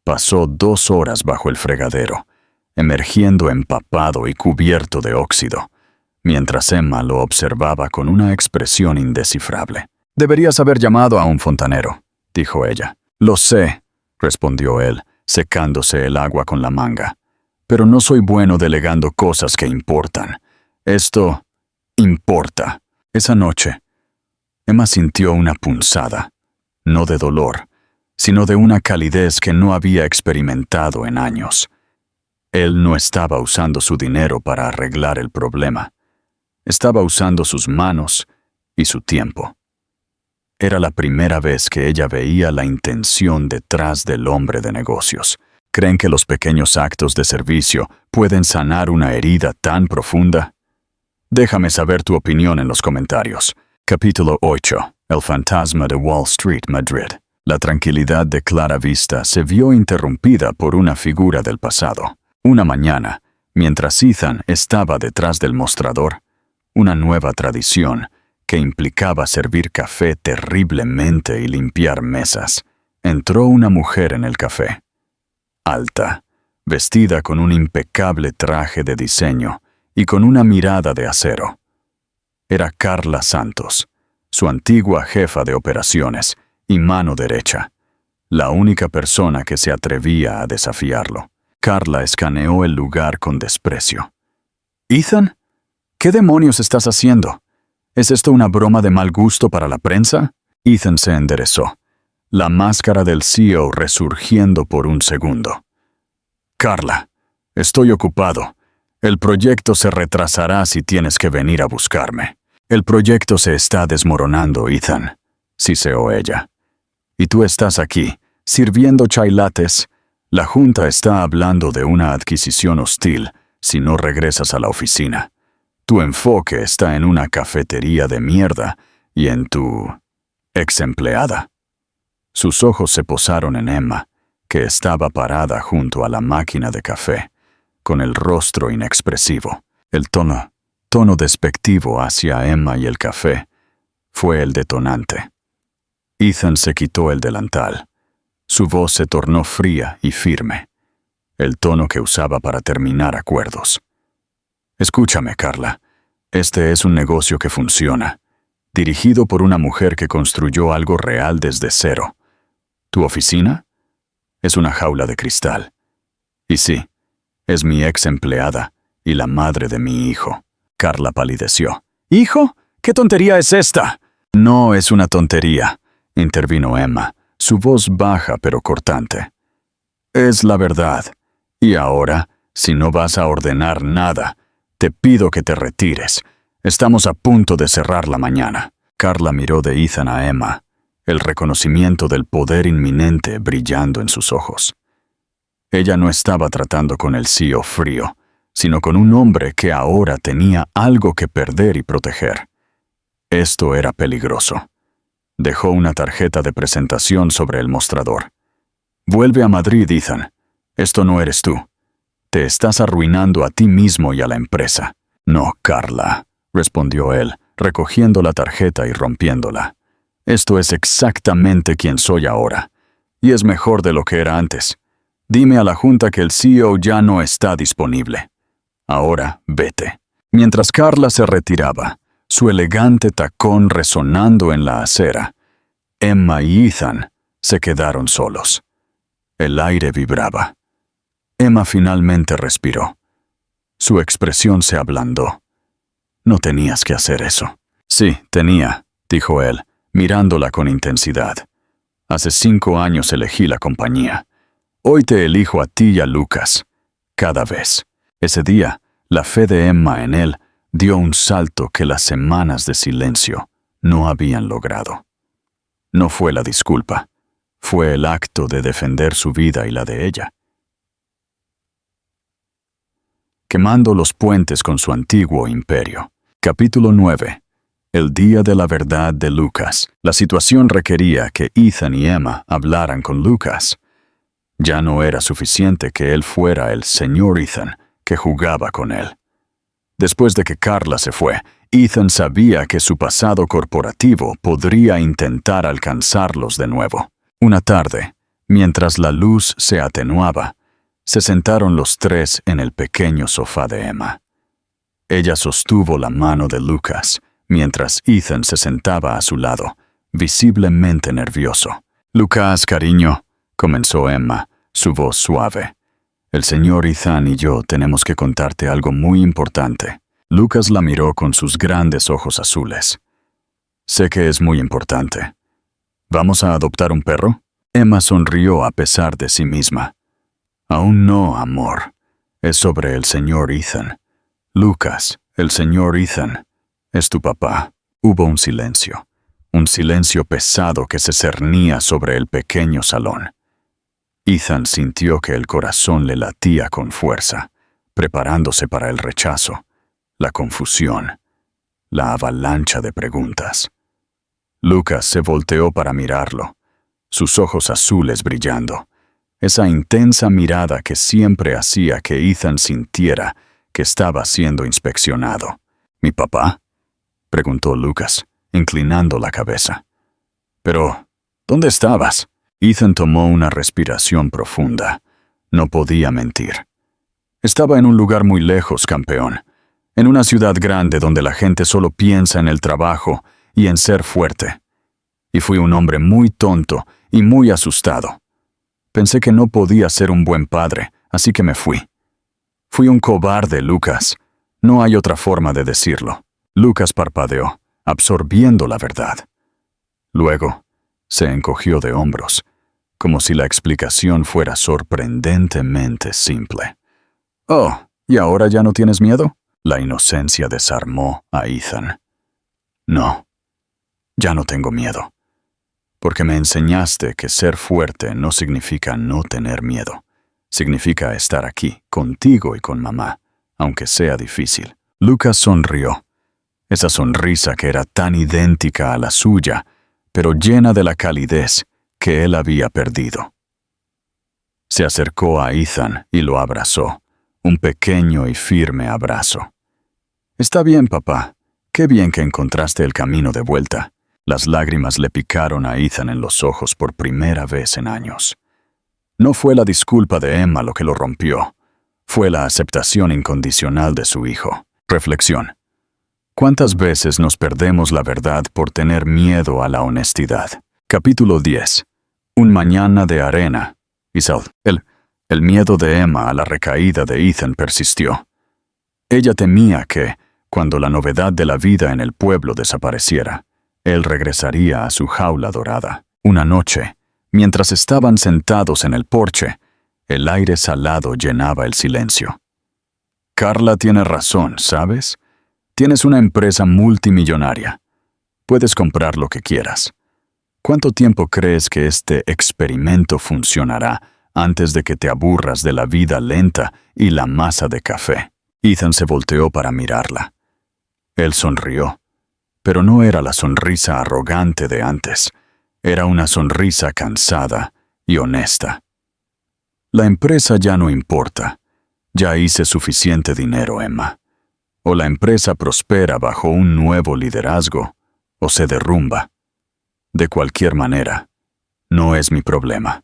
Pasó 2 horas bajo el fregadero, emergiendo empapado y cubierto de óxido, mientras Emma lo observaba con una expresión indescifrable. «Deberías haber llamado a un fontanero», dijo ella. «Lo sé», respondió él, secándose el agua con la manga. «Pero no soy bueno delegando cosas que importan. Esto importa». Esa noche, Emma sintió una punzada, no de dolor, sino de una calidez que no había experimentado en años. Él no estaba usando su dinero para arreglar el problema. Estaba usando sus manos y su tiempo. Era la primera vez que ella veía la intención detrás del hombre de negocios. ¿Creen que los pequeños actos de servicio pueden sanar una herida tan profunda? Déjame saber tu opinión en los comentarios. Capítulo 8. El fantasma de Wall Street, Madrid. La tranquilidad de Clara Vista se vio interrumpida por una figura del pasado. Una mañana, mientras Ethan estaba detrás del mostrador, una nueva tradición que implicaba servir café terriblemente y limpiar mesas, entró una mujer en el café. Alta, vestida con un impecable traje de diseño y con una mirada de acero. Era Carla Santos, su antigua jefa de operaciones y mano derecha, la única persona que se atrevía a desafiarlo. Carla escaneó el lugar con desprecio. «¿Ethan? ¿Qué demonios estás haciendo? ¿Es esto una broma de mal gusto para la prensa?» Ethan se enderezó, la máscara del CEO resurgiendo por un segundo. «Carla, estoy ocupado. El proyecto se retrasará si tienes que venir a buscarme». «El proyecto se está desmoronando, Ethan», siseó ella. «Y tú estás aquí, sirviendo chai lattes. La junta está hablando de una adquisición hostil si no regresas a la oficina. Tu enfoque está en una cafetería de mierda y en tu ex empleada». Sus ojos se posaron en Emma, que estaba parada junto a la máquina de café, con el rostro inexpresivo. El tono despectivo hacia Emma y el café fue el detonante. Ethan se quitó el delantal. Su voz se tornó fría y firme, el tono que usaba para terminar acuerdos. «Escúchame, Carla. Este es un negocio que funciona, dirigido por una mujer que construyó algo real desde cero. ¿Tu oficina? Es una jaula de cristal. Y sí, es mi ex empleada y la madre de mi hijo». Carla palideció. «¿Hijo? ¿Qué tontería es esta?» «No es una tontería», intervino Emma, su voz baja pero cortante. «Es la verdad. Y ahora, si no vas a ordenar nada, te pido que te retires. Estamos a punto de cerrar la mañana». Carla miró de Ethan a Emma, el reconocimiento del poder inminente brillando en sus ojos. Ella no estaba tratando con el CEO frío, sino con un hombre que ahora tenía algo que perder y proteger. Esto era peligroso. Dejó una tarjeta de presentación sobre el mostrador. «Vuelve a Madrid, Ethan. Esto no eres tú. Te estás arruinando a ti mismo y a la empresa». «No, Carla», respondió él, recogiendo la tarjeta y rompiéndola. «Esto es exactamente quien soy ahora. Y es mejor de lo que era antes. Dime a la junta que el CEO ya no está disponible. Ahora, vete». Mientras Carla se retiraba, su elegante tacón resonando en la acera, Emma y Ethan se quedaron solos. El aire vibraba. Emma finalmente respiró. Su expresión se ablandó. «No tenías que hacer eso». «Sí, tenía», dijo él, mirándola con intensidad. «Hace 5 años elegí la compañía. Hoy te elijo a ti y a Lucas. Cada vez». Ese día, la fe de Emma en él dio un salto que las semanas de silencio no habían logrado. No fue la disculpa, fue el acto de defender su vida y la de ella. Quemando los puentes con su antiguo imperio. Capítulo 9. El día de la verdad de Lucas. La situación requería que Ethan y Emma hablaran con Lucas. Ya no era suficiente que él fuera el señor Ethan que jugaba con él. Después de que Carla se fue, Ethan sabía que su pasado corporativo podría intentar alcanzarlos de nuevo. Una tarde, mientras la luz se atenuaba, Se sentaron los tres en el pequeño sofá de Emma. Ella sostuvo la mano de Lucas, mientras Ethan se sentaba a su lado, visiblemente nervioso. «Lucas, cariño», comenzó Emma, su voz suave. «El señor Ethan y yo tenemos que contarte algo muy importante». Lucas la miró con sus grandes ojos azules. «Sé que es muy importante. ¿Vamos a adoptar un perro?» Emma sonrió a pesar de sí misma. «Aún no, amor. Es sobre el señor Ethan. Lucas, el señor Ethan, es tu papá». Hubo un silencio pesado que se cernía sobre el pequeño salón. Ethan sintió que el corazón le latía con fuerza, preparándose para el rechazo, la confusión, la avalancha de preguntas. Lucas se volteó para mirarlo, sus ojos azules brillando, esa intensa mirada que siempre hacía que Ethan sintiera que estaba siendo inspeccionado. «¿Mi papá?», preguntó Lucas, inclinando la cabeza. «Pero, ¿dónde estabas?» Ethan tomó una respiración profunda. No podía mentir. «Estaba en un lugar muy lejos, campeón. En una ciudad grande donde la gente solo piensa en el trabajo y en ser fuerte. Y fui un hombre muy tonto y muy asustado. Pensé que no podía ser un buen padre, así que me fui. Fui un cobarde, Lucas. No hay otra forma de decirlo». Lucas parpadeó, absorbiendo la verdad. Luego, se encogió de hombros, como si la explicación fuera sorprendentemente simple. «Oh, ¿y ahora ya no tienes miedo?». La inocencia desarmó a Ethan. «No, ya no tengo miedo. Porque me enseñaste que ser fuerte no significa no tener miedo. Significa estar aquí, contigo y con mamá, aunque sea difícil». Lucas sonrió. Esa sonrisa que era tan idéntica a la suya, pero llena de la calidez que él había perdido. Se acercó a Ethan y lo abrazó, un pequeño y firme abrazo. «Está bien, papá. Qué bien que encontraste el camino de vuelta». Las lágrimas le picaron a Ethan en los ojos por primera vez en años. No fue la disculpa de Emma lo que lo rompió. Fue la aceptación incondicional de su hijo. Reflexión. ¿Cuántas veces nos perdemos la verdad por tener miedo a la honestidad? Capítulo 10. Un mañana de arena. Isal. El miedo de Emma a la recaída de Ethan persistió. Ella temía que, cuando la novedad de la vida en el pueblo desapareciera, él regresaría a su jaula dorada. Una noche, mientras estaban sentados en el porche, el aire salado llenaba el silencio. «Carla tiene razón, ¿sabes? Tienes una empresa multimillonaria. Puedes comprar lo que quieras. ¿Cuánto tiempo crees que este experimento funcionará antes de que te aburras de la vida lenta y la masa de café?» Ethan se volteó para mirarla. Él sonrió, pero no era la sonrisa arrogante de antes. Era una sonrisa cansada y honesta. «La empresa ya no importa. Ya hice suficiente dinero, Emma. O la empresa prospera bajo un nuevo liderazgo, o se derrumba. De cualquier manera, no es mi problema».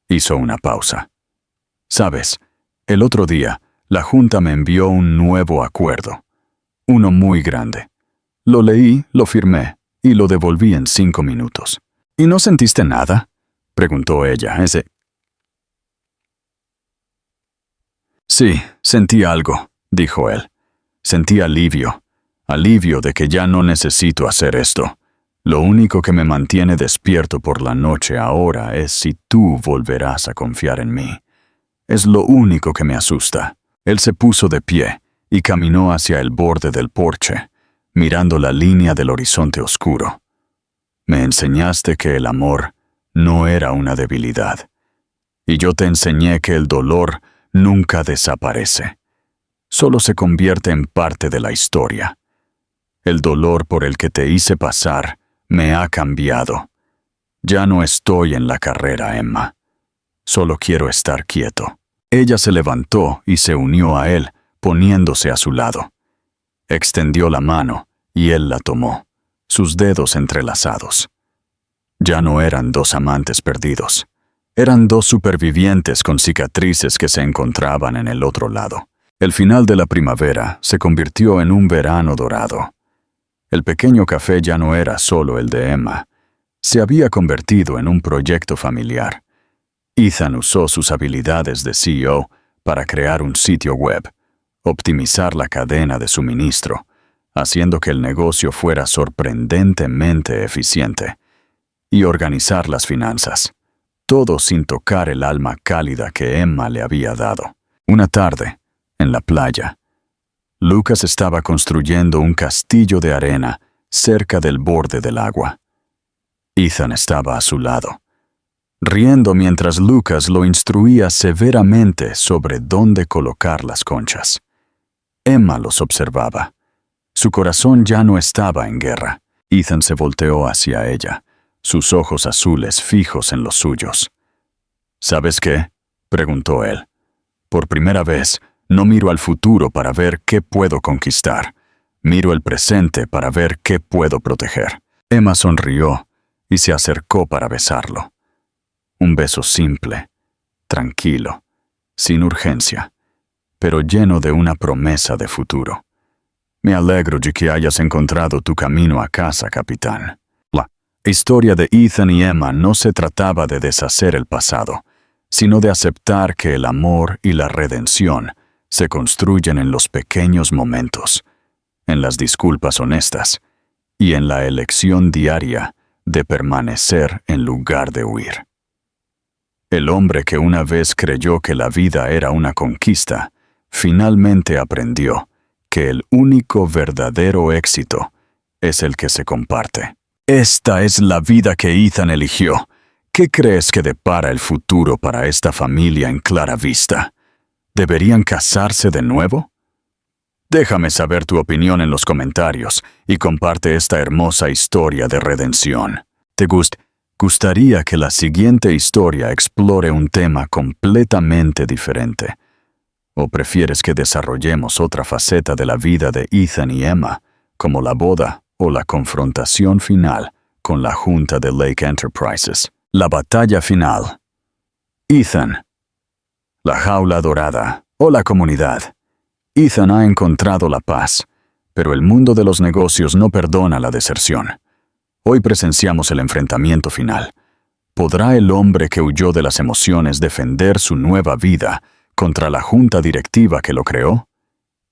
Hizo una pausa. «Sabes, el otro día, la Junta me envió un nuevo acuerdo. Uno muy grande. Lo leí, lo firmé, y lo devolví en 5 minutos». «¿Y no sentiste nada?», preguntó ella. «Sí, sentí algo», dijo él. «Sentí alivio de que ya no necesito hacer esto. Lo único que me mantiene despierto por la noche ahora es si tú volverás a confiar en mí. Es lo único que me asusta». Él se puso de pie y caminó hacia el borde del porche, mirando la línea del horizonte oscuro. «Me enseñaste que el amor no era una debilidad. Y yo te enseñé que el dolor nunca desaparece. Solo se convierte en parte de la historia. El dolor por el que te hice pasar me ha cambiado. Ya no estoy en la carrera, Emma. Solo quiero estar quieto». Ella se levantó y se unió a él, poniéndose a su lado. Extendió la mano y él la tomó, sus dedos entrelazados. Ya no eran 2 amantes perdidos. Eran dos supervivientes con cicatrices que se encontraban en el otro lado. El final de la primavera se convirtió en un verano dorado. El pequeño café ya no era solo el de Emma. Se había convertido en un proyecto familiar. Ethan usó sus habilidades de CEO para crear un sitio web, optimizar la cadena de suministro, haciendo que el negocio fuera sorprendentemente eficiente, y organizar las finanzas, todo sin tocar el alma cálida que Emma le había dado. Una tarde, en la playa, Lucas estaba construyendo un castillo de arena cerca del borde del agua. Ethan estaba a su lado, riendo mientras Lucas lo instruía severamente sobre dónde colocar las conchas. Emma los observaba. Su corazón ya no estaba en guerra. Ethan se volteó hacia ella, sus ojos azules fijos en los suyos. ¿Sabes qué?, preguntó él. Por primera vez, no miro al futuro para ver qué puedo conquistar. Miro el presente para ver qué puedo proteger. Emma sonrió y se acercó para besarlo. Un beso simple, tranquilo, sin urgencia, pero lleno de una promesa de futuro. Me alegro de que hayas encontrado tu camino a casa, capitán. La historia de Ethan y Emma no se trataba de deshacer el pasado, sino de aceptar que el amor y la redención se construyen en los pequeños momentos, en las disculpas honestas y en la elección diaria de permanecer en lugar de huir. El hombre que una vez creyó que la vida era una conquista, finalmente aprendió que el único verdadero éxito es el que se comparte. Esta es la vida que Ethan eligió. ¿Qué crees que depara el futuro para esta familia en Clara Vista? ¿Deberían casarse de nuevo? Déjame saber tu opinión en los comentarios y comparte esta hermosa historia de redención. ¿Te gustaría que la siguiente historia explore un tema completamente diferente? ¿O prefieres que desarrollemos otra faceta de la vida de Ethan y Emma, como la boda o la confrontación final con la junta de Lake Enterprises? La batalla final. Ethan. La jaula dorada. Hola, comunidad. Ethan ha encontrado la paz, pero el mundo de los negocios no perdona la deserción. Hoy presenciamos el enfrentamiento final. ¿Podrá el hombre que huyó de las emociones defender su nueva vida contra la junta directiva que lo creó?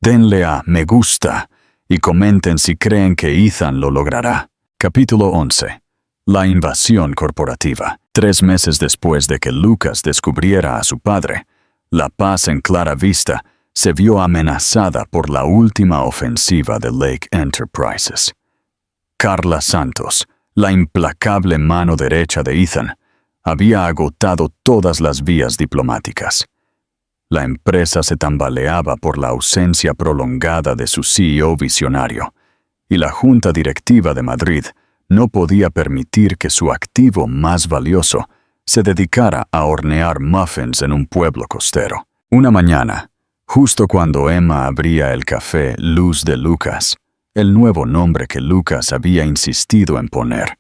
Denle a me gusta y comenten si creen que Ethan lo logrará. Capítulo 11. La invasión corporativa. 3 meses después de que Lucas descubriera a su padre, la paz en Clara Vista se vio amenazada por la última ofensiva de Lake Enterprises. Carla Santos, la implacable mano derecha de Ethan, había agotado todas las vías diplomáticas. La empresa se tambaleaba por la ausencia prolongada de su CEO visionario, y la junta directiva de Madrid no podía permitir que su activo más valioso se dedicara a hornear muffins en un pueblo costero. Una mañana, justo cuando Emma abría el café Luz de Lucas, el nuevo nombre que Lucas había insistido en poner,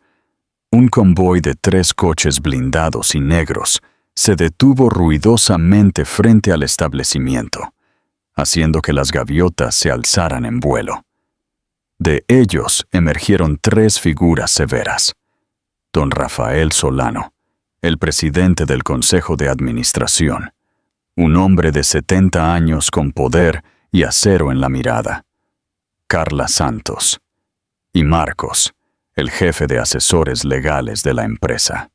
un convoy de 3 coches blindados y negros se detuvo ruidosamente frente al establecimiento, haciendo que las gaviotas se alzaran en vuelo. De ellos emergieron 3 figuras severas. Don Rafael Solano, el presidente del Consejo de Administración, un hombre de 70 años con poder y acero en la mirada. Carla Santos. Y Marcos, el jefe de asesores legales de la empresa.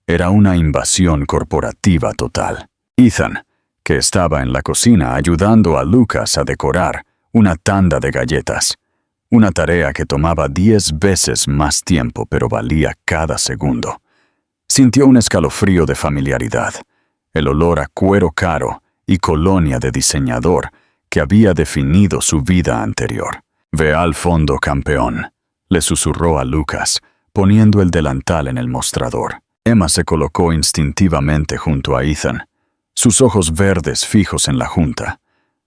Era una invasión corporativa total. Ethan, que estaba en la cocina ayudando a Lucas a decorar una tanda de galletas, una tarea que tomaba 10 veces más tiempo pero valía cada segundo, sintió un escalofrío de familiaridad, el olor a cuero caro y colonia de diseñador que había definido su vida anterior. «Ve al fondo, campeón», le susurró a Lucas, poniendo el delantal en el mostrador. Emma se colocó instintivamente junto a Ethan, sus ojos verdes fijos en la junta,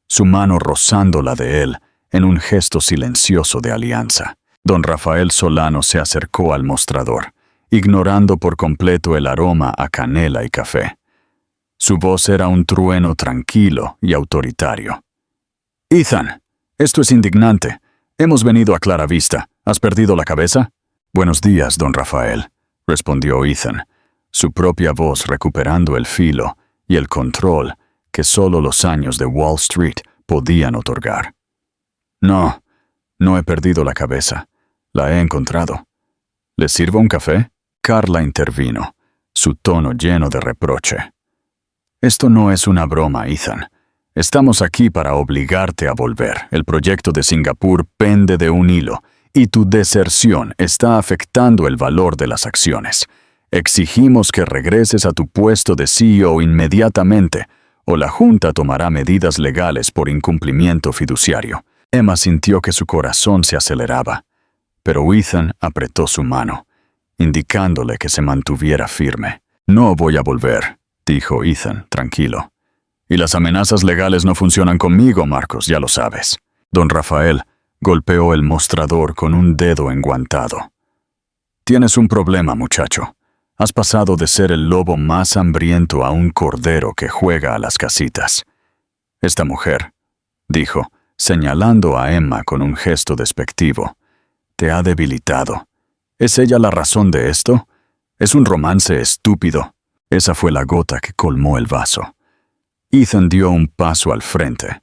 su mano rozando la de él en un gesto silencioso de alianza. Don Rafael Solano se acercó al mostrador ignorando por completo el aroma a canela y café. Su voz era un trueno tranquilo y autoritario. «Ethan, esto es indignante. Hemos venido a clara vista. ¿Has perdido la cabeza?» «Buenos días, don Rafael», respondió Ethan, su propia voz recuperando el filo y el control que solo los años de Wall Street podían otorgar. «No, no he perdido la cabeza. La he encontrado. ¿Le sirvo un café?» Carla intervino, su tono lleno de reproche. «Esto no es una broma, Ethan. Estamos aquí para obligarte a volver. El proyecto de Singapur pende de un hilo, y tu deserción está afectando el valor de las acciones. Exigimos que regreses a tu puesto de CEO inmediatamente, o la Junta tomará medidas legales por incumplimiento fiduciario». Emma sintió que su corazón se aceleraba, pero Ethan apretó su mano, indicándole que se mantuviera firme. «No voy a volver», dijo Ethan, tranquilo. «Y las amenazas legales no funcionan conmigo, Marcos, ya lo sabes». Don Rafael golpeó el mostrador con un dedo enguantado. «Tienes un problema, muchacho. Has pasado de ser el lobo más hambriento a un cordero que juega a las casitas. Esta mujer», dijo, señalando a Emma con un gesto despectivo, «te ha debilitado. ¿Es ella la razón de esto? Es un romance estúpido». Esa fue la gota que colmó el vaso. Ethan dio un paso al frente.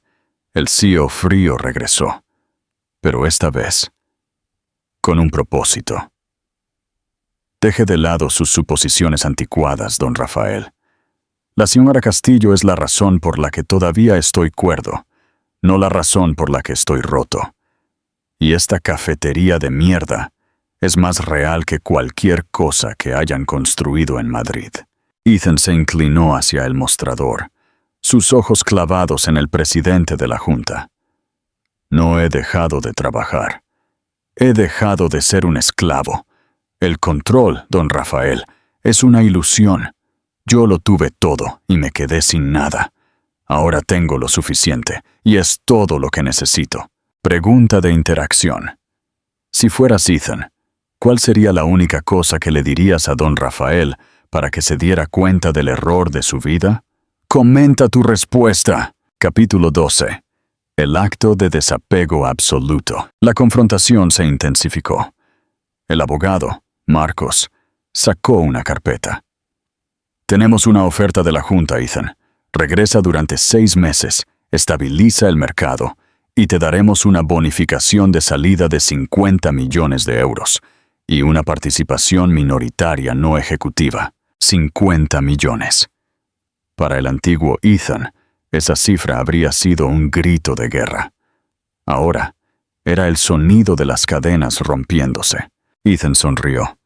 El CEO frío regresó, pero esta vez con un propósito. «Deje de lado sus suposiciones anticuadas, don Rafael. La señora Castillo es la razón por la que todavía estoy cuerdo, no la razón por la que estoy roto. Y esta cafetería de mierda es más real que cualquier cosa que hayan construido en Madrid». Ethan se inclinó hacia el mostrador, sus ojos clavados en el presidente de la Junta. «No he dejado de trabajar. He dejado de ser un esclavo. El control, don Rafael, es una ilusión. Yo lo tuve todo y me quedé sin nada. Ahora tengo lo suficiente y es todo lo que necesito». Pregunta de interacción. Si fueras Ethan, ¿cuál sería la única cosa que le dirías a don Rafael para que se diera cuenta del error de su vida? Comenta tu respuesta. Capítulo 12. El acto de desapego absoluto. La confrontación se intensificó. El abogado, Marcos, sacó una carpeta. «Tenemos una oferta de la Junta, Ethan. Regresa durante 6 meses, estabiliza el mercado y te daremos una bonificación de salida de 50 millones de euros y una participación minoritaria no ejecutiva. 50 millones. Para el antiguo Ethan, esa cifra habría sido un grito de guerra. Ahora, era el sonido de las cadenas rompiéndose. Ethan sonrió.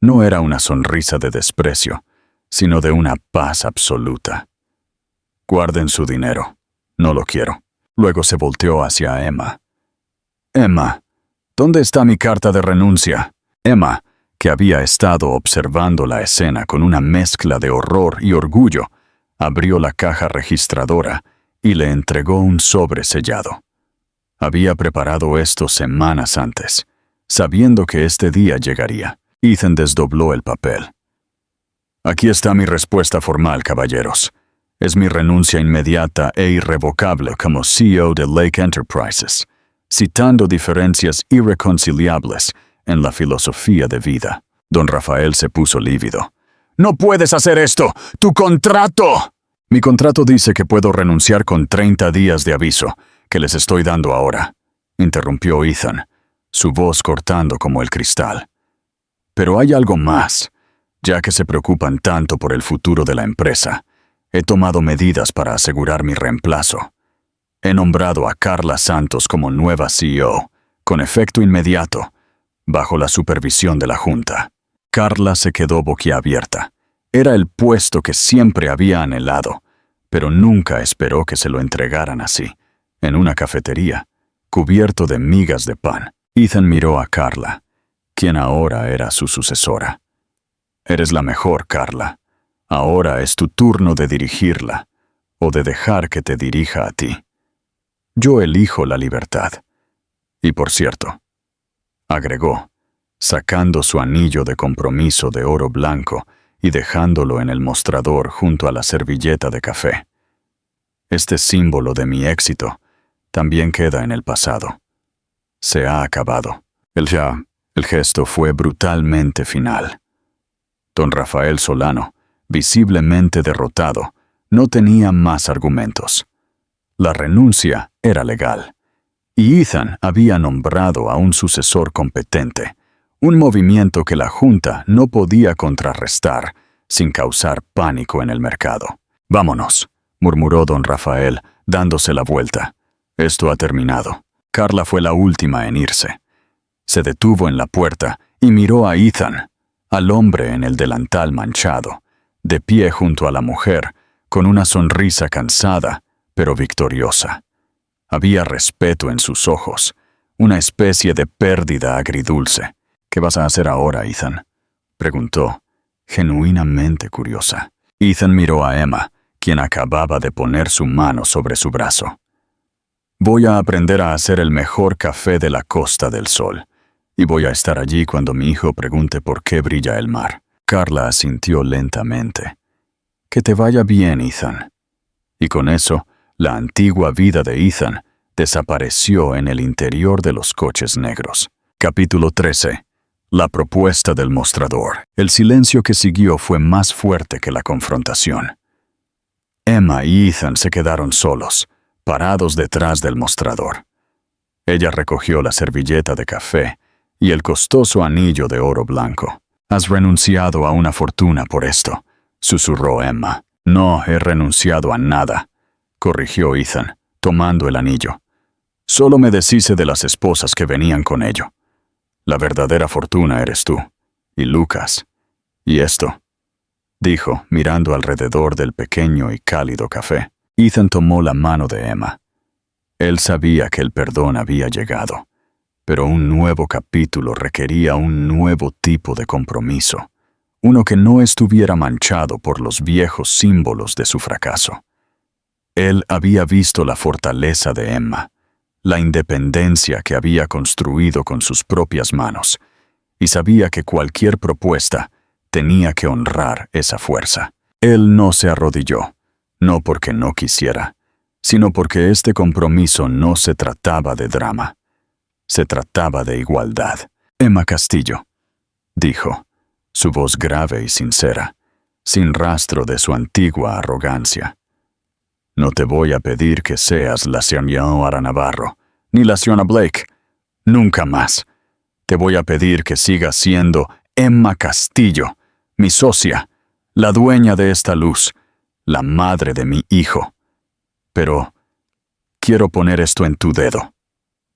No era una sonrisa de desprecio, sino de una paz absoluta. «Guarden su dinero. No lo quiero». Luego se volteó hacia Emma. «Emma, ¿dónde está mi carta de renuncia?» Emma, que había estado observando la escena con una mezcla de horror y orgullo, abrió la caja registradora y le entregó un sobre sellado. Había preparado esto semanas antes, sabiendo que este día llegaría. Ethan desdobló el papel. «Aquí está mi respuesta formal, caballeros. Es mi renuncia inmediata e irrevocable como CEO de Lake Enterprises, citando diferencias irreconciliables en la filosofía de vida». Don Rafael se puso lívido. «¡No puedes hacer esto! ¡Tu contrato!» «Mi contrato dice que puedo renunciar con 30 días de aviso, que les estoy dando ahora», interrumpió Ethan, su voz cortando como el cristal. «Pero hay algo más. Ya que se preocupan tanto por el futuro de la empresa, he tomado medidas para asegurar mi reemplazo. He nombrado a Carla Santos como nueva CEO, con efecto inmediato, bajo la supervisión de la Junta». Carla se quedó boquiabierta. Era el puesto que siempre había anhelado, pero nunca esperó que se lo entregaran así, en una cafetería, cubierto de migas de pan. Ethan miró a Carla, quien ahora era su sucesora. «Eres la mejor, Carla. Ahora es tu turno de dirigirla, o de dejar que te dirija a ti. Yo elijo la libertad. Y por cierto», agregó, sacando su anillo de compromiso de oro blanco y dejándolo en el mostrador junto a la servilleta de café. Este símbolo de mi éxito también queda en el pasado. Se ha acabado. El gesto fue brutalmente final. Don Rafael Solano, visiblemente derrotado, no tenía más argumentos. La renuncia era legal, y Ethan había nombrado a un sucesor competente, un movimiento que la Junta no podía contrarrestar sin causar pánico en el mercado. «Vámonos», murmuró don Rafael, dándose la vuelta. «Esto ha terminado». Carla fue la última en irse. Se detuvo en la puerta y miró a Ethan, al hombre en el delantal manchado, de pie junto a la mujer, con una sonrisa cansada, pero victoriosa. Había respeto en sus ojos, una especie de pérdida agridulce. «¿Qué vas a hacer ahora, Ethan?», preguntó, genuinamente curiosa. Ethan miró a Emma, quien acababa de poner su mano sobre su brazo. «Voy a aprender a hacer el mejor café de la Costa del Sol, y voy a estar allí cuando mi hijo pregunte por qué brilla el mar». Carla asintió lentamente. «Que te vaya bien, Ethan». Y con eso, la antigua vida de Ethan desapareció en el interior de los coches negros. Capítulo 13. La propuesta del mostrador. El silencio que siguió fue más fuerte que la confrontación. Emma y Ethan se quedaron solos, parados detrás del mostrador. Ella recogió la servilleta de café y el costoso anillo de oro blanco. «Has renunciado a una fortuna por esto», susurró Emma. «No he renunciado a nada», corrigió Ethan, tomando el anillo. «Solo me deshice de las esposas que venían con ello. La verdadera fortuna eres tú, y Lucas. Y esto», dijo, mirando alrededor del pequeño y cálido café. Ethan tomó la mano de Emma. Él sabía que el perdón había llegado, pero un nuevo capítulo requería un nuevo tipo de compromiso, uno que no estuviera manchado por los viejos símbolos de su fracaso. Él había visto la fortaleza de Emma, la independencia que había construido con sus propias manos, y sabía que cualquier propuesta tenía que honrar esa fuerza. Él no se arrodilló, no porque no quisiera, sino porque este compromiso no se trataba de drama. Se trataba de igualdad. «Emma Castillo», dijo, su voz grave y sincera, sin rastro de su antigua arrogancia. «No te voy a pedir que seas la señora Navarro, ni la señora Blake. Nunca más. Te voy a pedir que sigas siendo Emma Castillo, mi socia, la dueña de esta luz, la madre de mi hijo. Pero quiero poner esto en tu dedo»,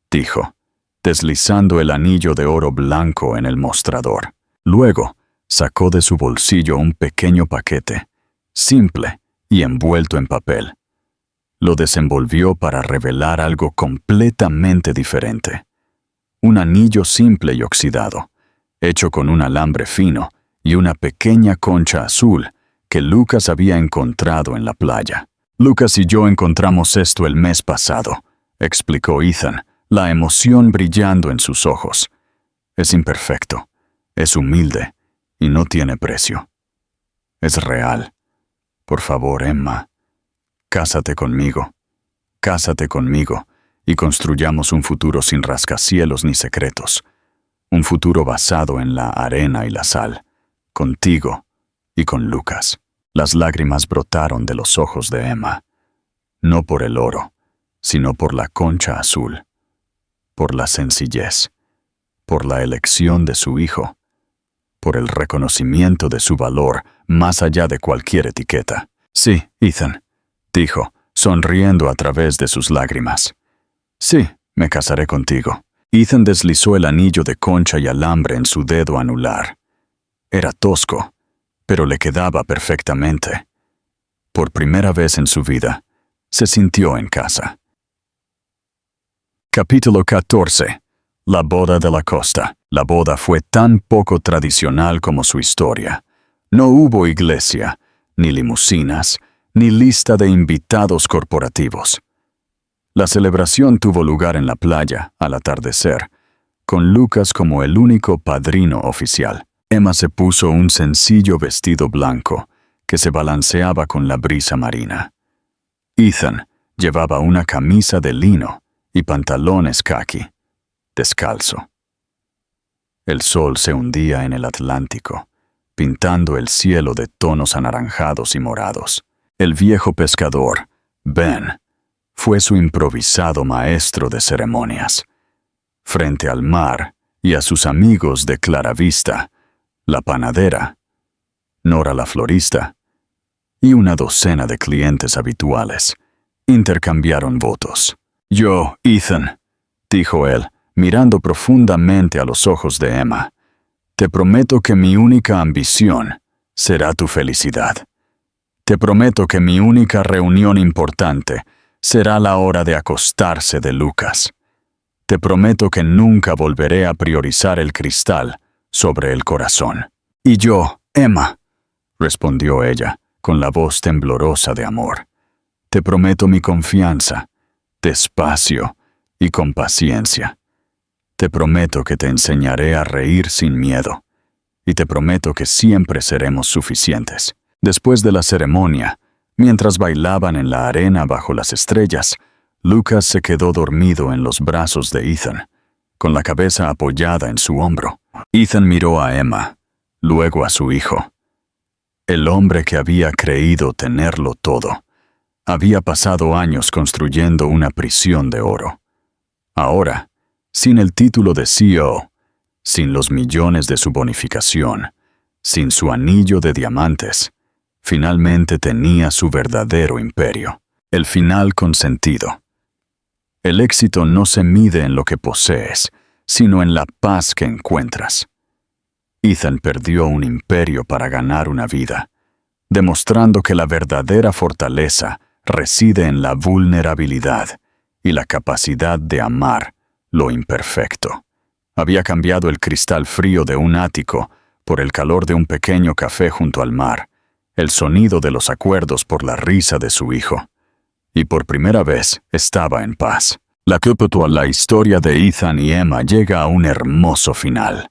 dijo, deslizando el anillo de oro blanco en el mostrador. Luego, sacó de su bolsillo un pequeño paquete, simple y envuelto en papel. Lo desenvolvió para revelar algo completamente diferente. Un anillo simple y oxidado, hecho con un alambre fino y una pequeña concha azul que Lucas había encontrado en la playa. «Lucas y yo encontramos esto el mes pasado», explicó Ethan, la emoción brillando en sus ojos. «Es imperfecto, es humilde y no tiene precio. Es real. Por favor, Emma, cásate conmigo y construyamos un futuro sin rascacielos ni secretos. Un futuro basado en la arena y la sal, contigo y con Lucas». Las lágrimas brotaron de los ojos de Emma, no por el oro, sino por la concha azul, por la sencillez, por la elección de su hijo, por el reconocimiento de su valor más allá de cualquier etiqueta. «Sí, Ethan», dijo, sonriendo a través de sus lágrimas. «Sí, me casaré contigo». Ethan deslizó el anillo de concha y alambre en su dedo anular. Era tosco, pero le quedaba perfectamente. Por primera vez en su vida, se sintió en casa. Capítulo 14. La boda de la costa. La boda fue tan poco tradicional como su historia. No hubo iglesia, ni limusinas, ni lista de invitados corporativos. La celebración tuvo lugar en la playa, al atardecer, con Lucas como el único padrino oficial. Emma se puso un sencillo vestido blanco que se balanceaba con la brisa marina. Ethan llevaba una camisa de lino y pantalones caqui, descalzo. El sol se hundía en el Atlántico, pintando el cielo de tonos anaranjados y morados. El viejo pescador, Ben, fue su improvisado maestro de ceremonias. Frente al mar y a sus amigos de Claravista, la panadera, Nora la florista y una docena de clientes habituales intercambiaron votos. Yo, Ethan, dijo él, mirando profundamente a los ojos de Emma, te prometo que mi única ambición será tu felicidad. Te prometo que mi única reunión importante será la hora de acostarse de Lucas. Te prometo que nunca volveré a priorizar el cristal sobre el corazón. Y yo, Emma, respondió ella, con la voz temblorosa de amor, te prometo mi confianza, despacio y con paciencia. Te prometo que te enseñaré a reír sin miedo, y te prometo que siempre seremos suficientes. Después de la ceremonia, mientras bailaban en la arena bajo las estrellas, Lucas se quedó dormido en los brazos de Ethan, con la cabeza apoyada en su hombro. Ethan miró a Emma, luego a su hijo. El hombre que había creído tenerlo todo, había pasado años construyendo una prisión de oro. Ahora, sin el título de CEO, sin los millones de su bonificación, sin su anillo de diamantes, finalmente tenía su verdadero imperio, el final consentido. El éxito no se mide en lo que posees, sino en la paz que encuentras. Ethan perdió un imperio para ganar una vida, demostrando que la verdadera fortaleza reside en la vulnerabilidad y la capacidad de amar lo imperfecto. Había cambiado el cristal frío de un ático por el calor de un pequeño café junto al mar, el sonido de los acuerdos por la risa de su hijo. Y por primera vez estaba en paz. La historia de Ethan y Emma llega a un hermoso final.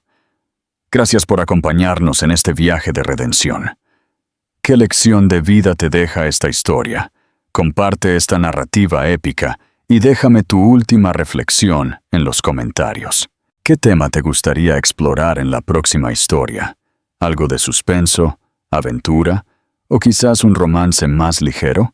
Gracias por acompañarnos en este viaje de redención. ¿Qué lección de vida te deja esta historia? Comparte esta narrativa épica y déjame tu última reflexión en los comentarios. ¿Qué tema te gustaría explorar en la próxima historia? ¿Algo de suspenso, aventura o quizás un romance más ligero?